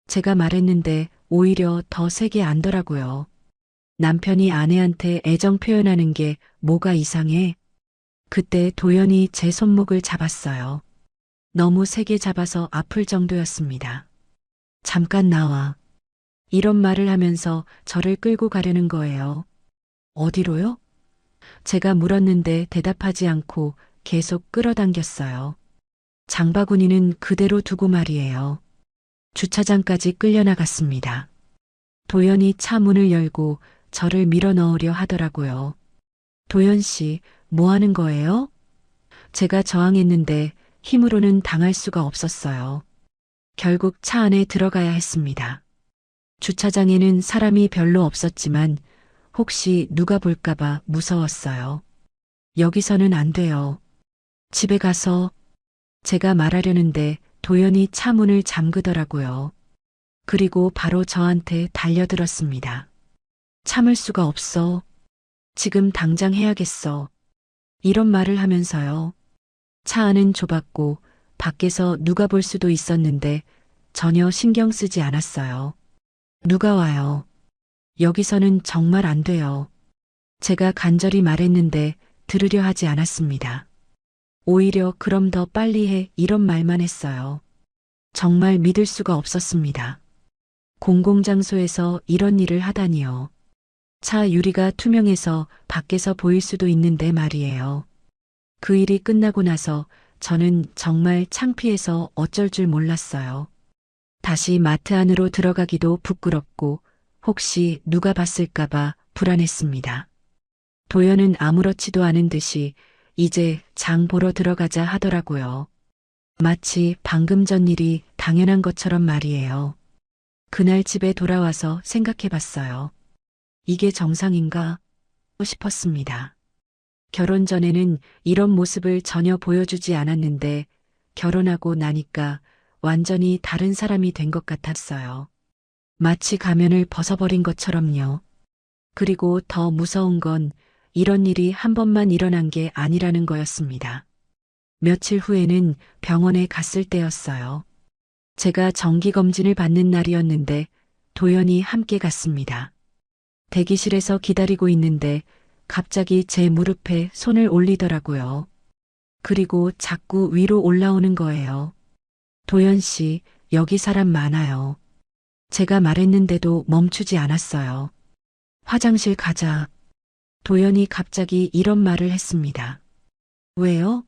S1: 제가 말했는데 오히려 더 세게 안더라고요. 남편이 아내한테 애정 표현하는 게 뭐가 이상해? 그때 도연이 제 손목을 잡았어요. 너무 세게 잡아서 아플 정도였습니다. 잠깐 나와. 이런 말을 하면서 저를 끌고 가려는 거예요. 어디로요? 제가 물었는데 대답하지 않고 계속 끌어당겼어요. 장바구니는 그대로 두고 말이에요. 주차장까지 끌려나갔습니다. 도연이 차 문을 열고 저를 밀어 넣으려 하더라고요. 도연 씨, 뭐 하는 거예요? 제가 저항했는데 힘으로는 당할 수가 없었어요. 결국 차 안에 들어가야 했습니다. 주차장에는 사람이 별로 없었지만 혹시 누가 볼까봐 무서웠어요. 여기서는 안 돼요. 집에 가서 제가 말하려는데 도연이 차 문을 잠그더라고요. 그리고 바로 저한테 달려들었습니다. 참을 수가 없어. 지금 당장 해야겠어. 이런 말을 하면서요. 차 안은 좁았고 밖에서 누가 볼 수도 있었는데 전혀 신경 쓰지 않았어요. 누가 와요. 여기서는 정말 안 돼요. 제가 간절히 말했는데 들으려 하지 않았습니다. 오히려 그럼 더 빨리 해 이런 말만 했어요. 정말 믿을 수가 없었습니다. 공공장소에서 이런 일을 하다니요. 차 유리가 투명해서 밖에서 보일 수도 있는데 말이에요. 그 일이 끝나고 나서 저는 정말 창피해서 어쩔 줄 몰랐어요. 다시 마트 안으로 들어가기도 부끄럽고 혹시 누가 봤을까봐 불안했습니다. 도연은 아무렇지도 않은 듯이 이제 장 보러 들어가자 하더라고요. 마치 방금 전 일이 당연한 것처럼 말이에요. 그날 집에 돌아와서 생각해 봤어요. 이게 정상인가 싶었습니다. 결혼 전에는 이런 모습을 전혀 보여주지 않았는데 결혼하고 나니까 완전히 다른 사람이 된 것 같았어요. 마치 가면을 벗어버린 것처럼요. 그리고 더 무서운 건 이런 일이 한 번만 일어난 게 아니라는 거였습니다. 며칠 후에는 병원에 갔을 때였어요. 제가 정기검진을 받는 날이었는데 도연이 함께 갔습니다. 대기실에서 기다리고 있는데 갑자기 제 무릎에 손을 올리더라고요. 그리고 자꾸 위로 올라오는 거예요. 도연 씨, 여기 사람 많아요. 제가 말했는데도 멈추지 않았어요. 화장실 가자. 도연이 갑자기 이런 말을 했습니다. 왜요?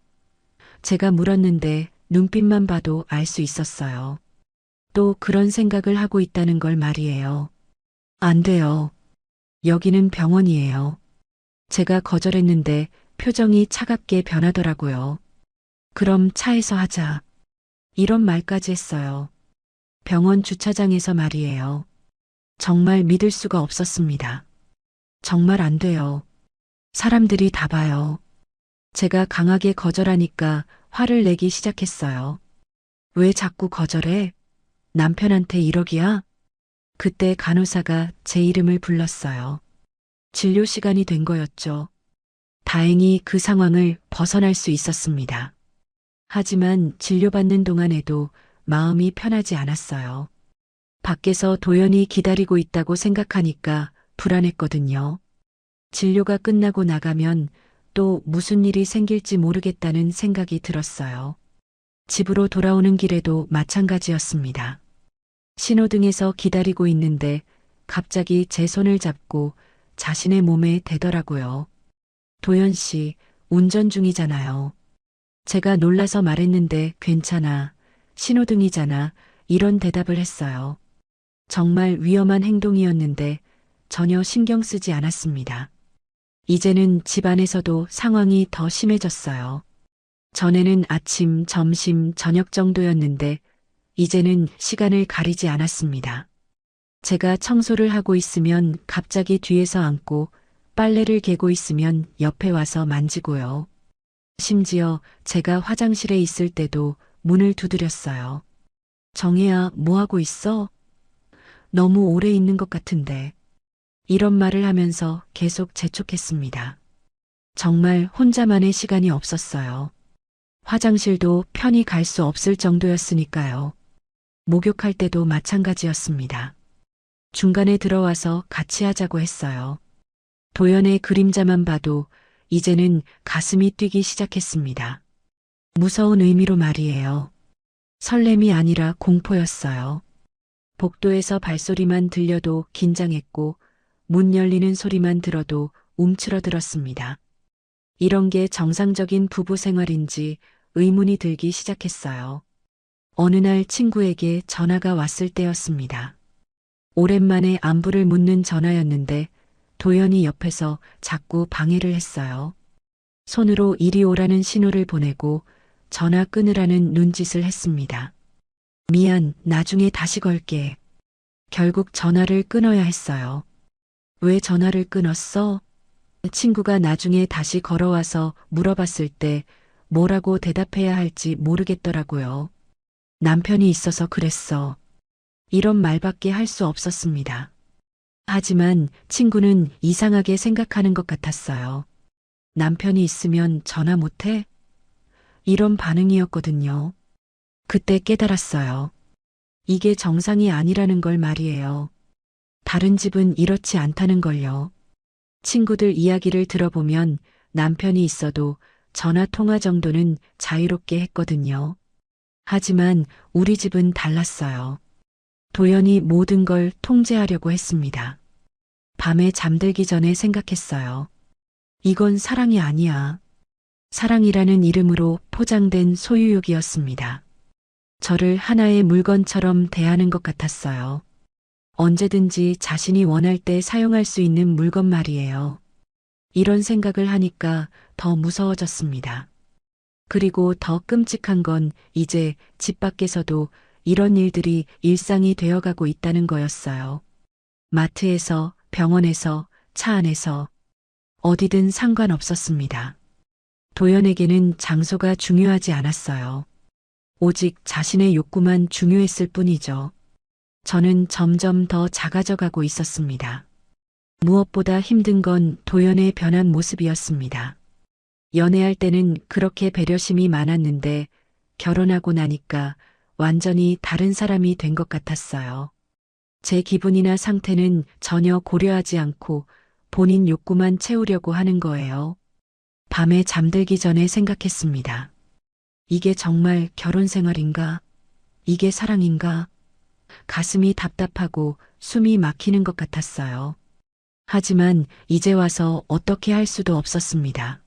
S1: 제가 물었는데 눈빛만 봐도 알 수 있었어요. 또 그런 생각을 하고 있다는 걸 말이에요. 안 돼요. 여기는 병원이에요. 제가 거절했는데 표정이 차갑게 변하더라고요. 그럼 차에서 하자. 이런 말까지 했어요. 병원 주차장에서 말이에요. 정말 믿을 수가 없었습니다. 정말 안 돼요. 사람들이 다 봐요. 제가 강하게 거절하니까 화를 내기 시작했어요. 왜 자꾸 거절해? 남편한테 이러기야? 그때 간호사가 제 이름을 불렀어요. 진료 시간이 된 거였죠. 다행히 그 상황을 벗어날 수 있었습니다. 하지만 진료받는 동안에도 마음이 편하지 않았어요. 밖에서 도연이 기다리고 있다고 생각하니까 불안했거든요. 진료가 끝나고 나가면 또 무슨 일이 생길지 모르겠다는 생각이 들었어요. 집으로 돌아오는 길에도 마찬가지였습니다. 신호등에서 기다리고 있는데 갑자기 제 손을 잡고 자신의 몸에 대더라고요. 도연 씨, 운전 중이잖아요. 제가 놀라서 말했는데 괜찮아. 신호등이잖아. 이런 대답을 했어요. 정말 위험한 행동이었는데 전혀 신경 쓰지 않았습니다. 이제는 집 안에서도 상황이 더 심해졌어요. 전에는 아침, 점심, 저녁 정도였는데 이제는 시간을 가리지 않았습니다. 제가 청소를 하고 있으면 갑자기 뒤에서 안고 빨래를 개고 있으면 옆에 와서 만지고요. 심지어 제가 화장실에 있을 때도 문을 두드렸어요. 정혜야, 뭐 하고 있어? 너무 오래 있는 것 같은데. 이런 말을 하면서 계속 재촉했습니다. 정말 혼자만의 시간이 없었어요. 화장실도 편히 갈 수 없을 정도였으니까요. 목욕할 때도 마찬가지였습니다. 중간에 들어와서 같이 하자고 했어요. 도연의 그림자만 봐도 이제는 가슴이 뛰기 시작했습니다. 무서운 의미로 말이에요. 설렘이 아니라 공포였어요. 복도에서 발소리만 들려도 긴장했고 문 열리는 소리만 들어도 움츠러들었습니다. 이런 게 정상적인 부부 생활인지 의문이 들기 시작했어요. 어느 날 친구에게 전화가 왔을 때였습니다. 오랜만에 안부를 묻는 전화였는데 도연이 옆에서 자꾸 방해를 했어요. 손으로 이리 오라는 신호를 보내고 전화 끊으라는 눈짓을 했습니다. 미안, 나중에 다시 걸게. 결국 전화를 끊어야 했어요. 왜 전화를 끊었어? 친구가 나중에 다시 걸어와서 물어봤을 때 뭐라고 대답해야 할지 모르겠더라고요. 남편이 있어서 그랬어. 이런 말밖에 할 수 없었습니다. 하지만 친구는 이상하게 생각하는 것 같았어요. 남편이 있으면 전화 못해? 이런 반응이었거든요. 그때 깨달았어요. 이게 정상이 아니라는 걸 말이에요. 다른 집은 이렇지 않다는 걸요. 친구들 이야기를 들어보면 남편이 있어도 전화 통화 정도는 자유롭게 했거든요. 하지만 우리 집은 달랐어요. 도연이 모든 걸 통제하려고 했습니다. 밤에 잠들기 전에 생각했어요. 이건 사랑이 아니야. 사랑이라는 이름으로 포장된 소유욕이었습니다. 저를 하나의 물건처럼 대하는 것 같았어요. 언제든지 자신이 원할 때 사용할 수 있는 물건 말이에요. 이런 생각을 하니까 더 무서워졌습니다. 그리고 더 끔찍한 건 이제 집 밖에서도 이런 일들이 일상이 되어가고 있다는 거였어요. 마트에서, 병원에서, 차 안에서, 어디든 상관없었습니다. 도연에게는 장소가 중요하지 않았어요. 오직 자신의 욕구만 중요했을 뿐이죠. 저는 점점 더 작아져 가고 있었습니다. 무엇보다 힘든 건 도연의 변한 모습이었습니다. 연애할 때는 그렇게 배려심이 많았는데 결혼하고 나니까 완전히 다른 사람이 된 것 같았어요. 제 기분이나 상태는 전혀 고려하지 않고 본인 욕구만 채우려고 하는 거예요. 밤에 잠들기 전에 생각했습니다. 이게 정말 결혼 생활인가? 이게 사랑인가? 가슴이 답답하고 숨이 막히는 것 같았어요. 하지만 이제 와서 어떻게 할 수도 없었습니다.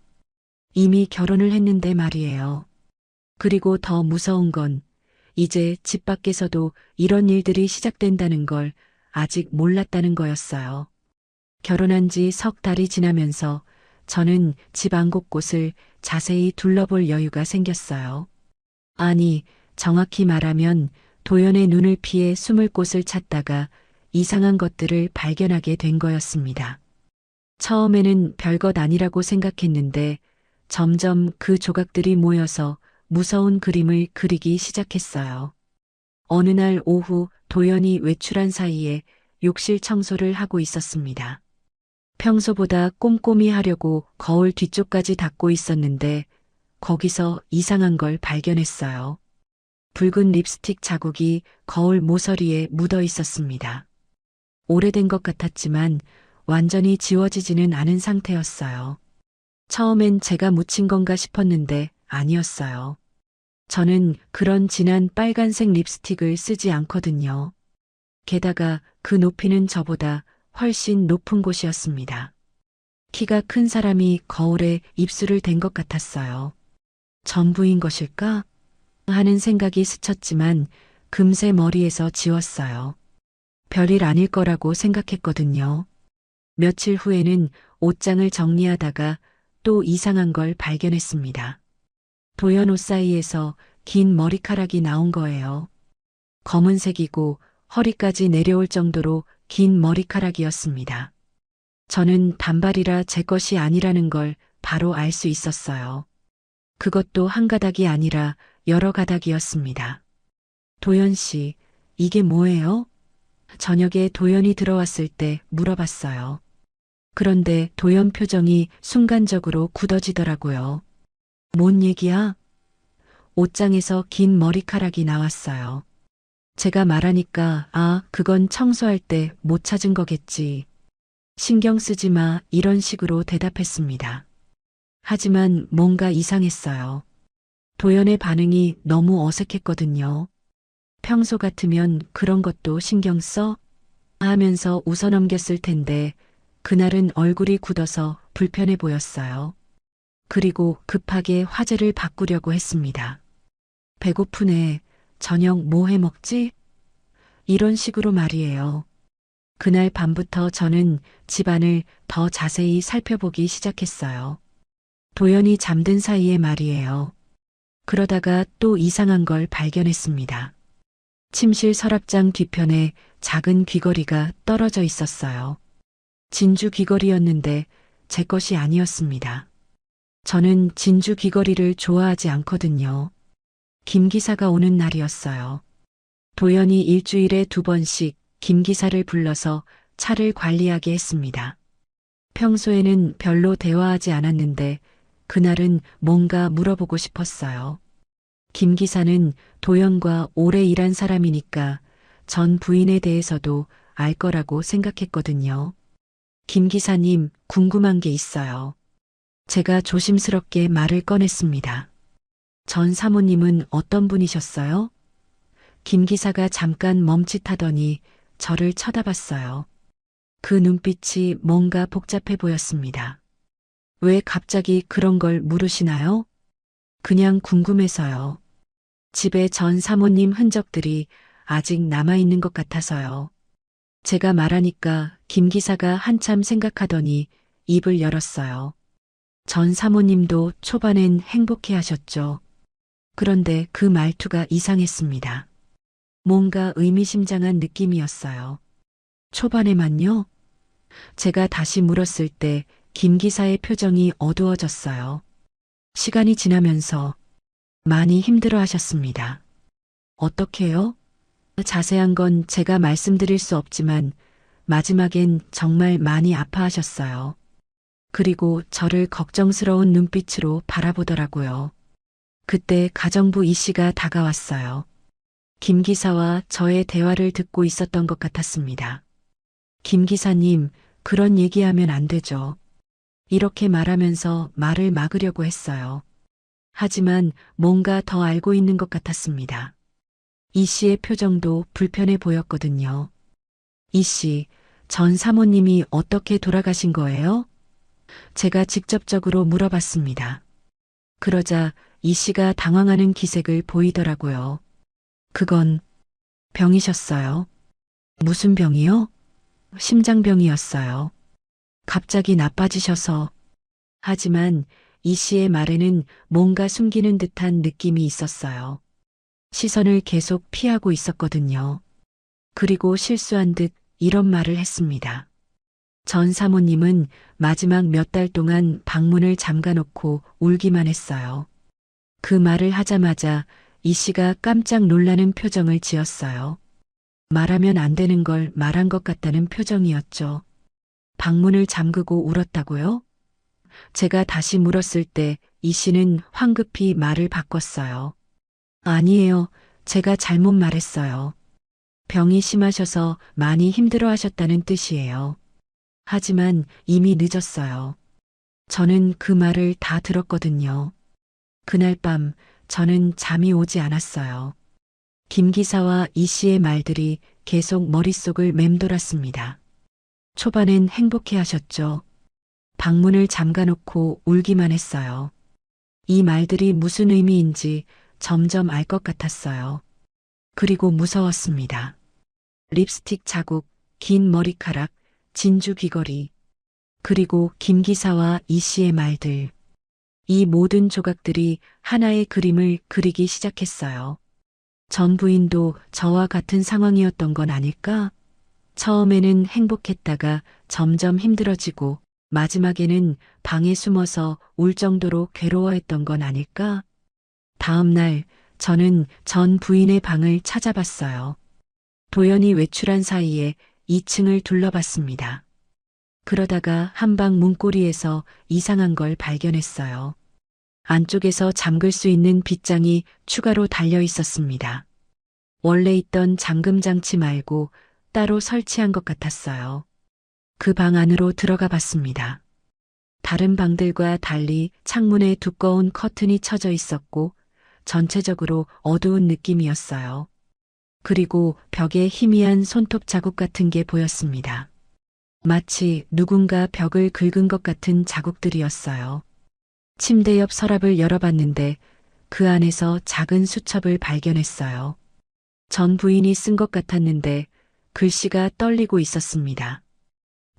S1: 이미 결혼을 했는데 말이에요. 그리고 더 무서운 건 이제 집 밖에서도 이런 일들이 시작된다는 걸 아직 몰랐다는 거였어요. 결혼한 지 석 달이 지나면서 저는 집 안 곳곳을 자세히 둘러볼 여유가 생겼어요. 아니, 정확히 말하면 도연의 눈을 피해 숨을 곳을 찾다가 이상한 것들을 발견하게 된 거였습니다. 처음에는 별것 아니라고 생각했는데 점점 그 조각들이 모여서 무서운 그림을 그리기 시작했어요. 어느 날 오후 도연이 외출한 사이에 욕실 청소를 하고 있었습니다. 평소보다 꼼꼼히 하려고 거울 뒤쪽까지 닦고 있었는데 거기서 이상한 걸 발견했어요. 붉은 립스틱 자국이 거울 모서리에 묻어 있었습니다. 오래된 것 같았지만 완전히 지워지지는 않은 상태였어요. 처음엔 제가 묻힌 건가 싶었는데 아니었어요. 저는 그런 진한 빨간색 립스틱을 쓰지 않거든요. 게다가 그 높이는 저보다 훨씬 높은 곳이었습니다. 키가 큰 사람이 거울에 입술을 댄 것 같았어요. 전부인 것일까? 하는 생각이 스쳤지만 금세 머리에서 지웠어요. 별일 아닐 거라고 생각했거든요. 며칠 후에는 옷장을 정리하다가 또 이상한 걸 발견했습니다. 도연 옷 사이에서 긴 머리카락이 나온 거예요. 검은색이고 허리까지 내려올 정도로 긴 머리카락이었습니다. 저는 단발이라 제 것이 아니라는 걸 바로 알 수 있었어요. 그것도 한 가닥이 아니라 여러 가닥이었습니다. 도연 씨, 이게 뭐예요? 저녁에 도연이 들어왔을 때 물어봤어요. 그런데 도연 표정이 순간적으로 굳어지더라고요. 뭔 얘기야? 옷장에서 긴 머리카락이 나왔어요. 제가 말하니까 그건 청소할 때 못 찾은 거겠지. 신경 쓰지 마 이런 식으로 대답했습니다. 하지만 뭔가 이상했어요. 도연의 반응이 너무 어색했거든요. 평소 같으면 그런 것도 신경 써? 하면서 웃어넘겼을 텐데 그날은 얼굴이 굳어서 불편해 보였어요. 그리고 급하게 화제를 바꾸려고 했습니다. 배고프네. 저녁 뭐 해 먹지? 이런 식으로 말이에요. 그날 밤부터 저는 집안을 더 자세히 살펴보기 시작했어요. 도연이 잠든 사이에 말이에요. 그러다가 또 이상한 걸 발견했습니다. 침실 서랍장 뒤편에 작은 귀걸이가 떨어져 있었어요. 진주 귀걸이였는데 제 것이 아니었습니다. 저는 진주 귀걸이를 좋아하지 않거든요. 김 기사가 오는 날이었어요. 도연이 일주일에 2번씩 김 기사를 불러서 차를 관리하게 했습니다. 평소에는 별로 대화하지 않았는데 그날은 뭔가 물어보고 싶었어요. 김 기사는 도연과 오래 일한 사람이니까 전 부인에 대해서도 알 거라고 생각했거든요. 김 기사님, 궁금한 게 있어요. 제가 조심스럽게 말을 꺼냈습니다. 전 사모님은 어떤 분이셨어요? 김 기사가 잠깐 멈칫하더니 저를 쳐다봤어요. 그 눈빛이 뭔가 복잡해 보였습니다. 왜 갑자기 그런 걸 물으시나요? 그냥 궁금해서요. 집에 전 사모님 흔적들이 아직 남아있는 것 같아서요. 제가 말하니까 김 기사가 한참 생각하더니 입을 열었어요. 전 사모님도 초반엔 행복해 하셨죠. 그런데 그 말투가 이상했습니다. 뭔가 의미심장한 느낌이었어요. 초반에만요? 제가 다시 물었을 때 김 기사의 표정이 어두워졌어요. 시간이 지나면서 많이 힘들어 하셨습니다. 어떻게요? 자세한 건 제가 말씀드릴 수 없지만 마지막엔 정말 많이 아파하셨어요. 그리고 저를 걱정스러운 눈빛으로 바라보더라고요. 그때 가정부 이 씨가 다가왔어요. 김 기사와 저의 대화를 듣고 있었던 것 같았습니다. 김 기사님, 그런 얘기하면 안 되죠. 이렇게 말하면서 말을 막으려고 했어요. 하지만 뭔가 더 알고 있는 것 같았습니다. 이 씨의 표정도 불편해 보였거든요. 이 씨, 전 사모님이 어떻게 돌아가신 거예요? 제가 직접적으로 물어봤습니다. 그러자 이 씨가 당황하는 기색을 보이더라고요. 그건 병이셨어요. 무슨 병이요? 심장병이었어요. 갑자기 나빠지셔서. 하지만 이 씨의 말에는 뭔가 숨기는 듯한 느낌이 있었어요. 시선을 계속 피하고 있었거든요. 그리고 실수한 듯 이런 말을 했습니다. 전 사모님은 마지막 몇 달 동안 방문을 잠가놓고 울기만 했어요. 그 말을 하자마자 이 씨가 깜짝 놀라는 표정을 지었어요. 말하면 안 되는 걸 말한 것 같다는 표정이었죠. 방문을 잠그고 울었다고요? 제가 다시 물었을 때 이 씨는 황급히 말을 바꿨어요. 아니에요. 제가 잘못 말했어요. 병이 심하셔서 많이 힘들어 하셨다는 뜻이에요. 하지만 이미 늦었어요. 저는 그 말을 다 들었거든요. 그날 밤 저는 잠이 오지 않았어요. 김 기사와 이 씨의 말들이 계속 머릿속을 맴돌았습니다. 초반엔 행복해 하셨죠. 방문을 잠가놓고 울기만 했어요. 이 말들이 무슨 의미인지 점점 알 것 같았어요. 그리고 무서웠습니다. 립스틱 자국, 긴 머리카락, 진주 귀걸이, 그리고 김 기사와 이 씨의 말들. 이 모든 조각들이 하나의 그림을 그리기 시작했어요. 전 부인도 저와 같은 상황이었던 건 아닐까? 처음에는 행복했다가 점점 힘들어지고 마지막에는 방에 숨어서 울 정도로 괴로워했던 건 아닐까? 다음 날 저는 전 부인의 방을 찾아봤어요. 도연이 외출한 사이에 2층을 둘러봤습니다. 그러다가 한방 문고리에서 이상한 걸 발견했어요. 안쪽에서 잠글 수 있는 빗장이 추가로 달려 있었습니다. 원래 있던 잠금 장치 말고 따로 설치한 것 같았어요. 그 방 안으로 들어가 봤습니다. 다른 방들과 달리 창문에 두꺼운 커튼이 쳐져 있었고 전체적으로 어두운 느낌이었어요. 그리고 벽에 희미한 손톱 자국 같은 게 보였습니다. 마치 누군가 벽을 긁은 것 같은 자국들이었어요. 침대 옆 서랍을 열어봤는데 그 안에서 작은 수첩을 발견했어요. 전 부인이 쓴 것 같았는데 글씨가 떨리고 있었습니다.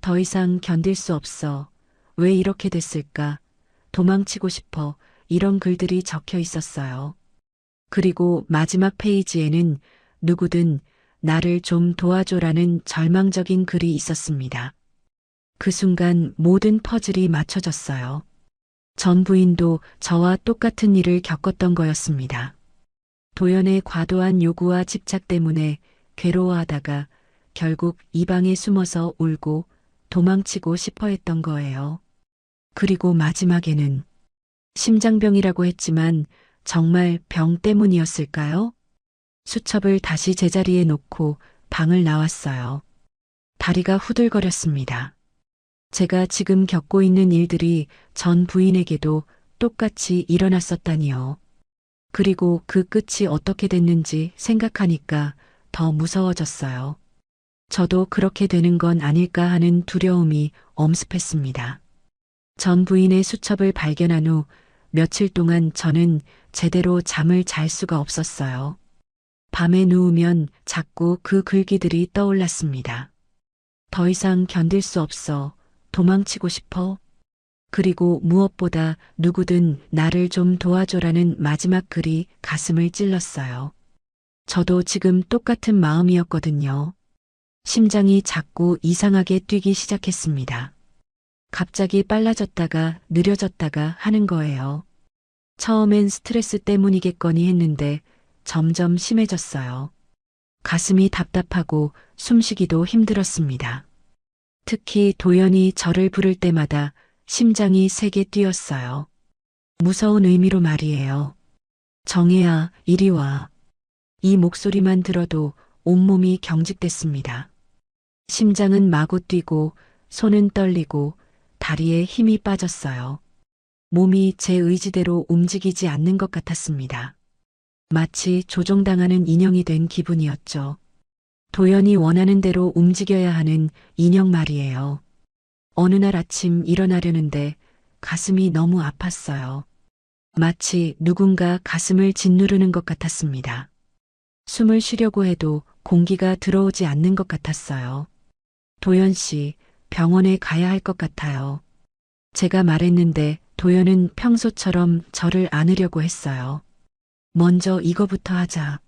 S1: 더 이상 견딜 수 없어. 왜 이렇게 됐을까? 도망치고 싶어. 이런 글들이 적혀 있었어요. 그리고 마지막 페이지에는 누구든 나를 좀 도와줘라는 절망적인 글이 있었습니다. 그 순간 모든 퍼즐이 맞춰졌어요. 전 부인도 저와 똑같은 일을 겪었던 거였습니다. 도연의 과도한 요구와 집착 때문에 괴로워하다가 결국 이 방에 숨어서 울고 도망치고 싶어 했던 거예요. 그리고 마지막에는 심장병이라고 했지만 정말 병 때문이었을까요? 수첩을 다시 제자리에 놓고 방을 나왔어요. 다리가 후들거렸습니다. 제가 지금 겪고 있는 일들이 전 부인에게도 똑같이 일어났었다니요. 그리고 그 끝이 어떻게 됐는지 생각하니까 더 무서워졌어요. 저도 그렇게 되는 건 아닐까 하는 두려움이 엄습했습니다. 전 부인의 수첩을 발견한 후 며칠 동안 저는 제대로 잠을 잘 수가 없었어요. 밤에 누우면 자꾸 그 글귀들이 떠올랐습니다. 더 이상 견딜 수 없어. 도망치고 싶어. 그리고 무엇보다 누구든 나를 좀 도와줘라는 마지막 글이 가슴을 찔렀어요. 저도 지금 똑같은 마음이었거든요. 심장이 자꾸 이상하게 뛰기 시작했습니다. 갑자기 빨라졌다가 느려졌다가 하는 거예요. 처음엔 스트레스 때문이겠거니 했는데 점점 심해졌어요. 가슴이 답답하고 숨쉬기도 힘들었습니다. 특히 도연이 저를 부를 때마다 심장이 세게 뛰었어요. 무서운 의미로 말이에요. 정혜야, 이리 와. 이 목소리만 들어도 온몸이 경직됐습니다. 심장은 마구 뛰고 손은 떨리고 다리에 힘이 빠졌어요. 몸이 제 의지대로 움직이지 않는 것 같았습니다. 마치 조종당하는 인형이 된 기분이었죠. 도연이 원하는 대로 움직여야 하는 인형 말이에요. 어느 날 아침 일어나려는데 가슴이 너무 아팠어요. 마치 누군가 가슴을 짓누르는 것 같았습니다. 숨을 쉬려고 해도 공기가 들어오지 않는 것 같았어요. 도연 씨, 병원에 가야 할 것 같아요. 제가 말했는데 도연은 평소처럼 저를 안으려고 했어요. 먼저 이거부터 하자.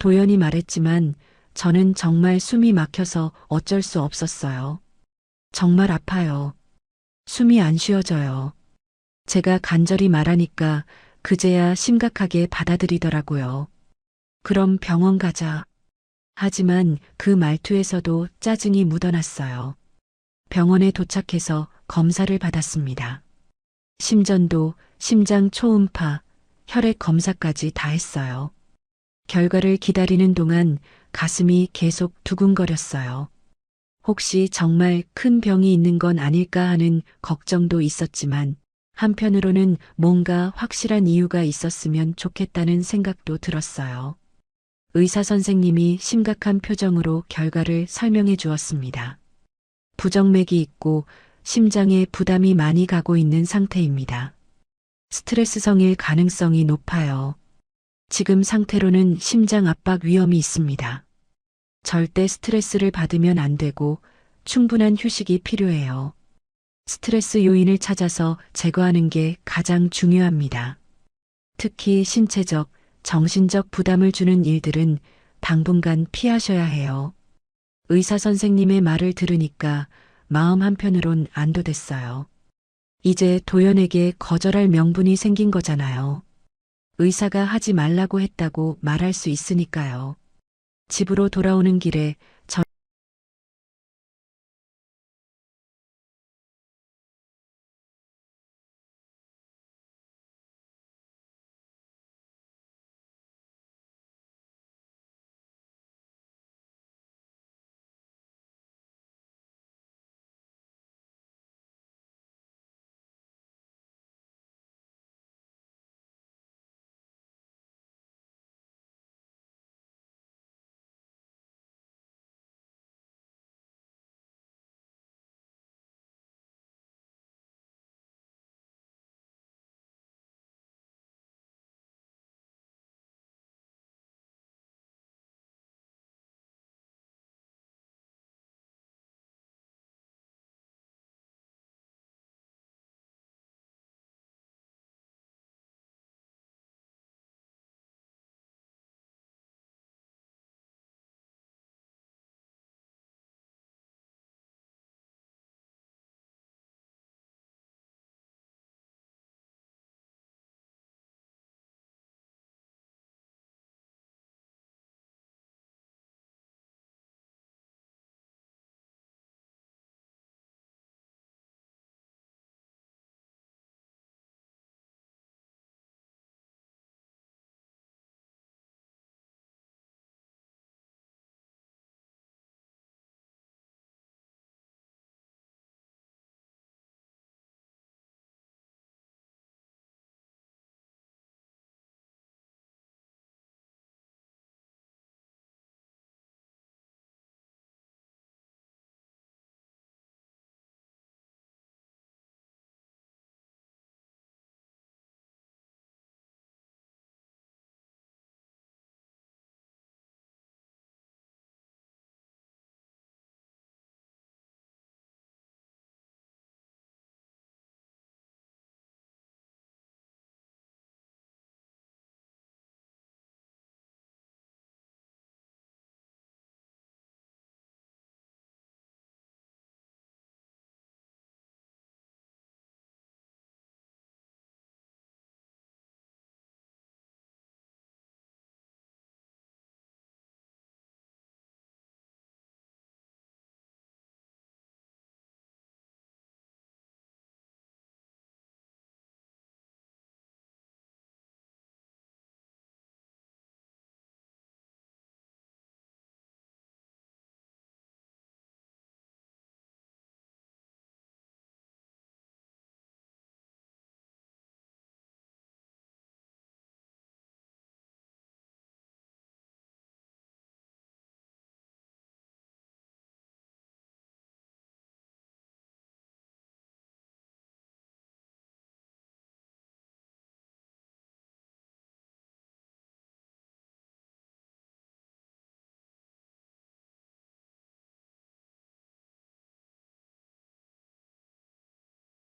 S1: 도연이 말했지만 저는 정말 숨이 막혀서 어쩔 수 없었어요. 정말 아파요. 숨이 안 쉬어져요. 제가 간절히 말하니까 그제야 심각하게 받아들이더라고요. 그럼 병원 가자. 하지만 그 말투에서도 짜증이 묻어났어요. 병원에 도착해서 검사를 받았습니다. 심전도, 심장 초음파, 혈액 검사까지 다 했어요. 결과를 기다리는 동안 가슴이 계속 두근거렸어요. 혹시 정말 큰 병이 있는 건 아닐까 하는 걱정도 있었지만 한편으로는 뭔가 확실한 이유가 있었으면 좋겠다는 생각도 들었어요. 의사 선생님이 심각한 표정으로 결과를 설명해 주었습니다. 부정맥이 있고 심장에 부담이 많이 가고 있는 상태입니다. 스트레스성일 가능성이 높아요. 지금 상태로는 심장 압박 위험이 있습니다. 절대 스트레스를 받으면 안 되고 충분한 휴식이 필요해요. 스트레스 요인을 찾아서 제거하는 게 가장 중요합니다. 특히 신체적, 정신적 부담을 주는 일들은 당분간 피하셔야 해요. 의사 선생님의 말을 들으니까 마음 한편으론 안도됐어요. 이제 도연에게 거절할 명분이 생긴 거잖아요. 의사가 하지 말라고 했다고 말할 수 있으니까요. 집으로 돌아오는 길에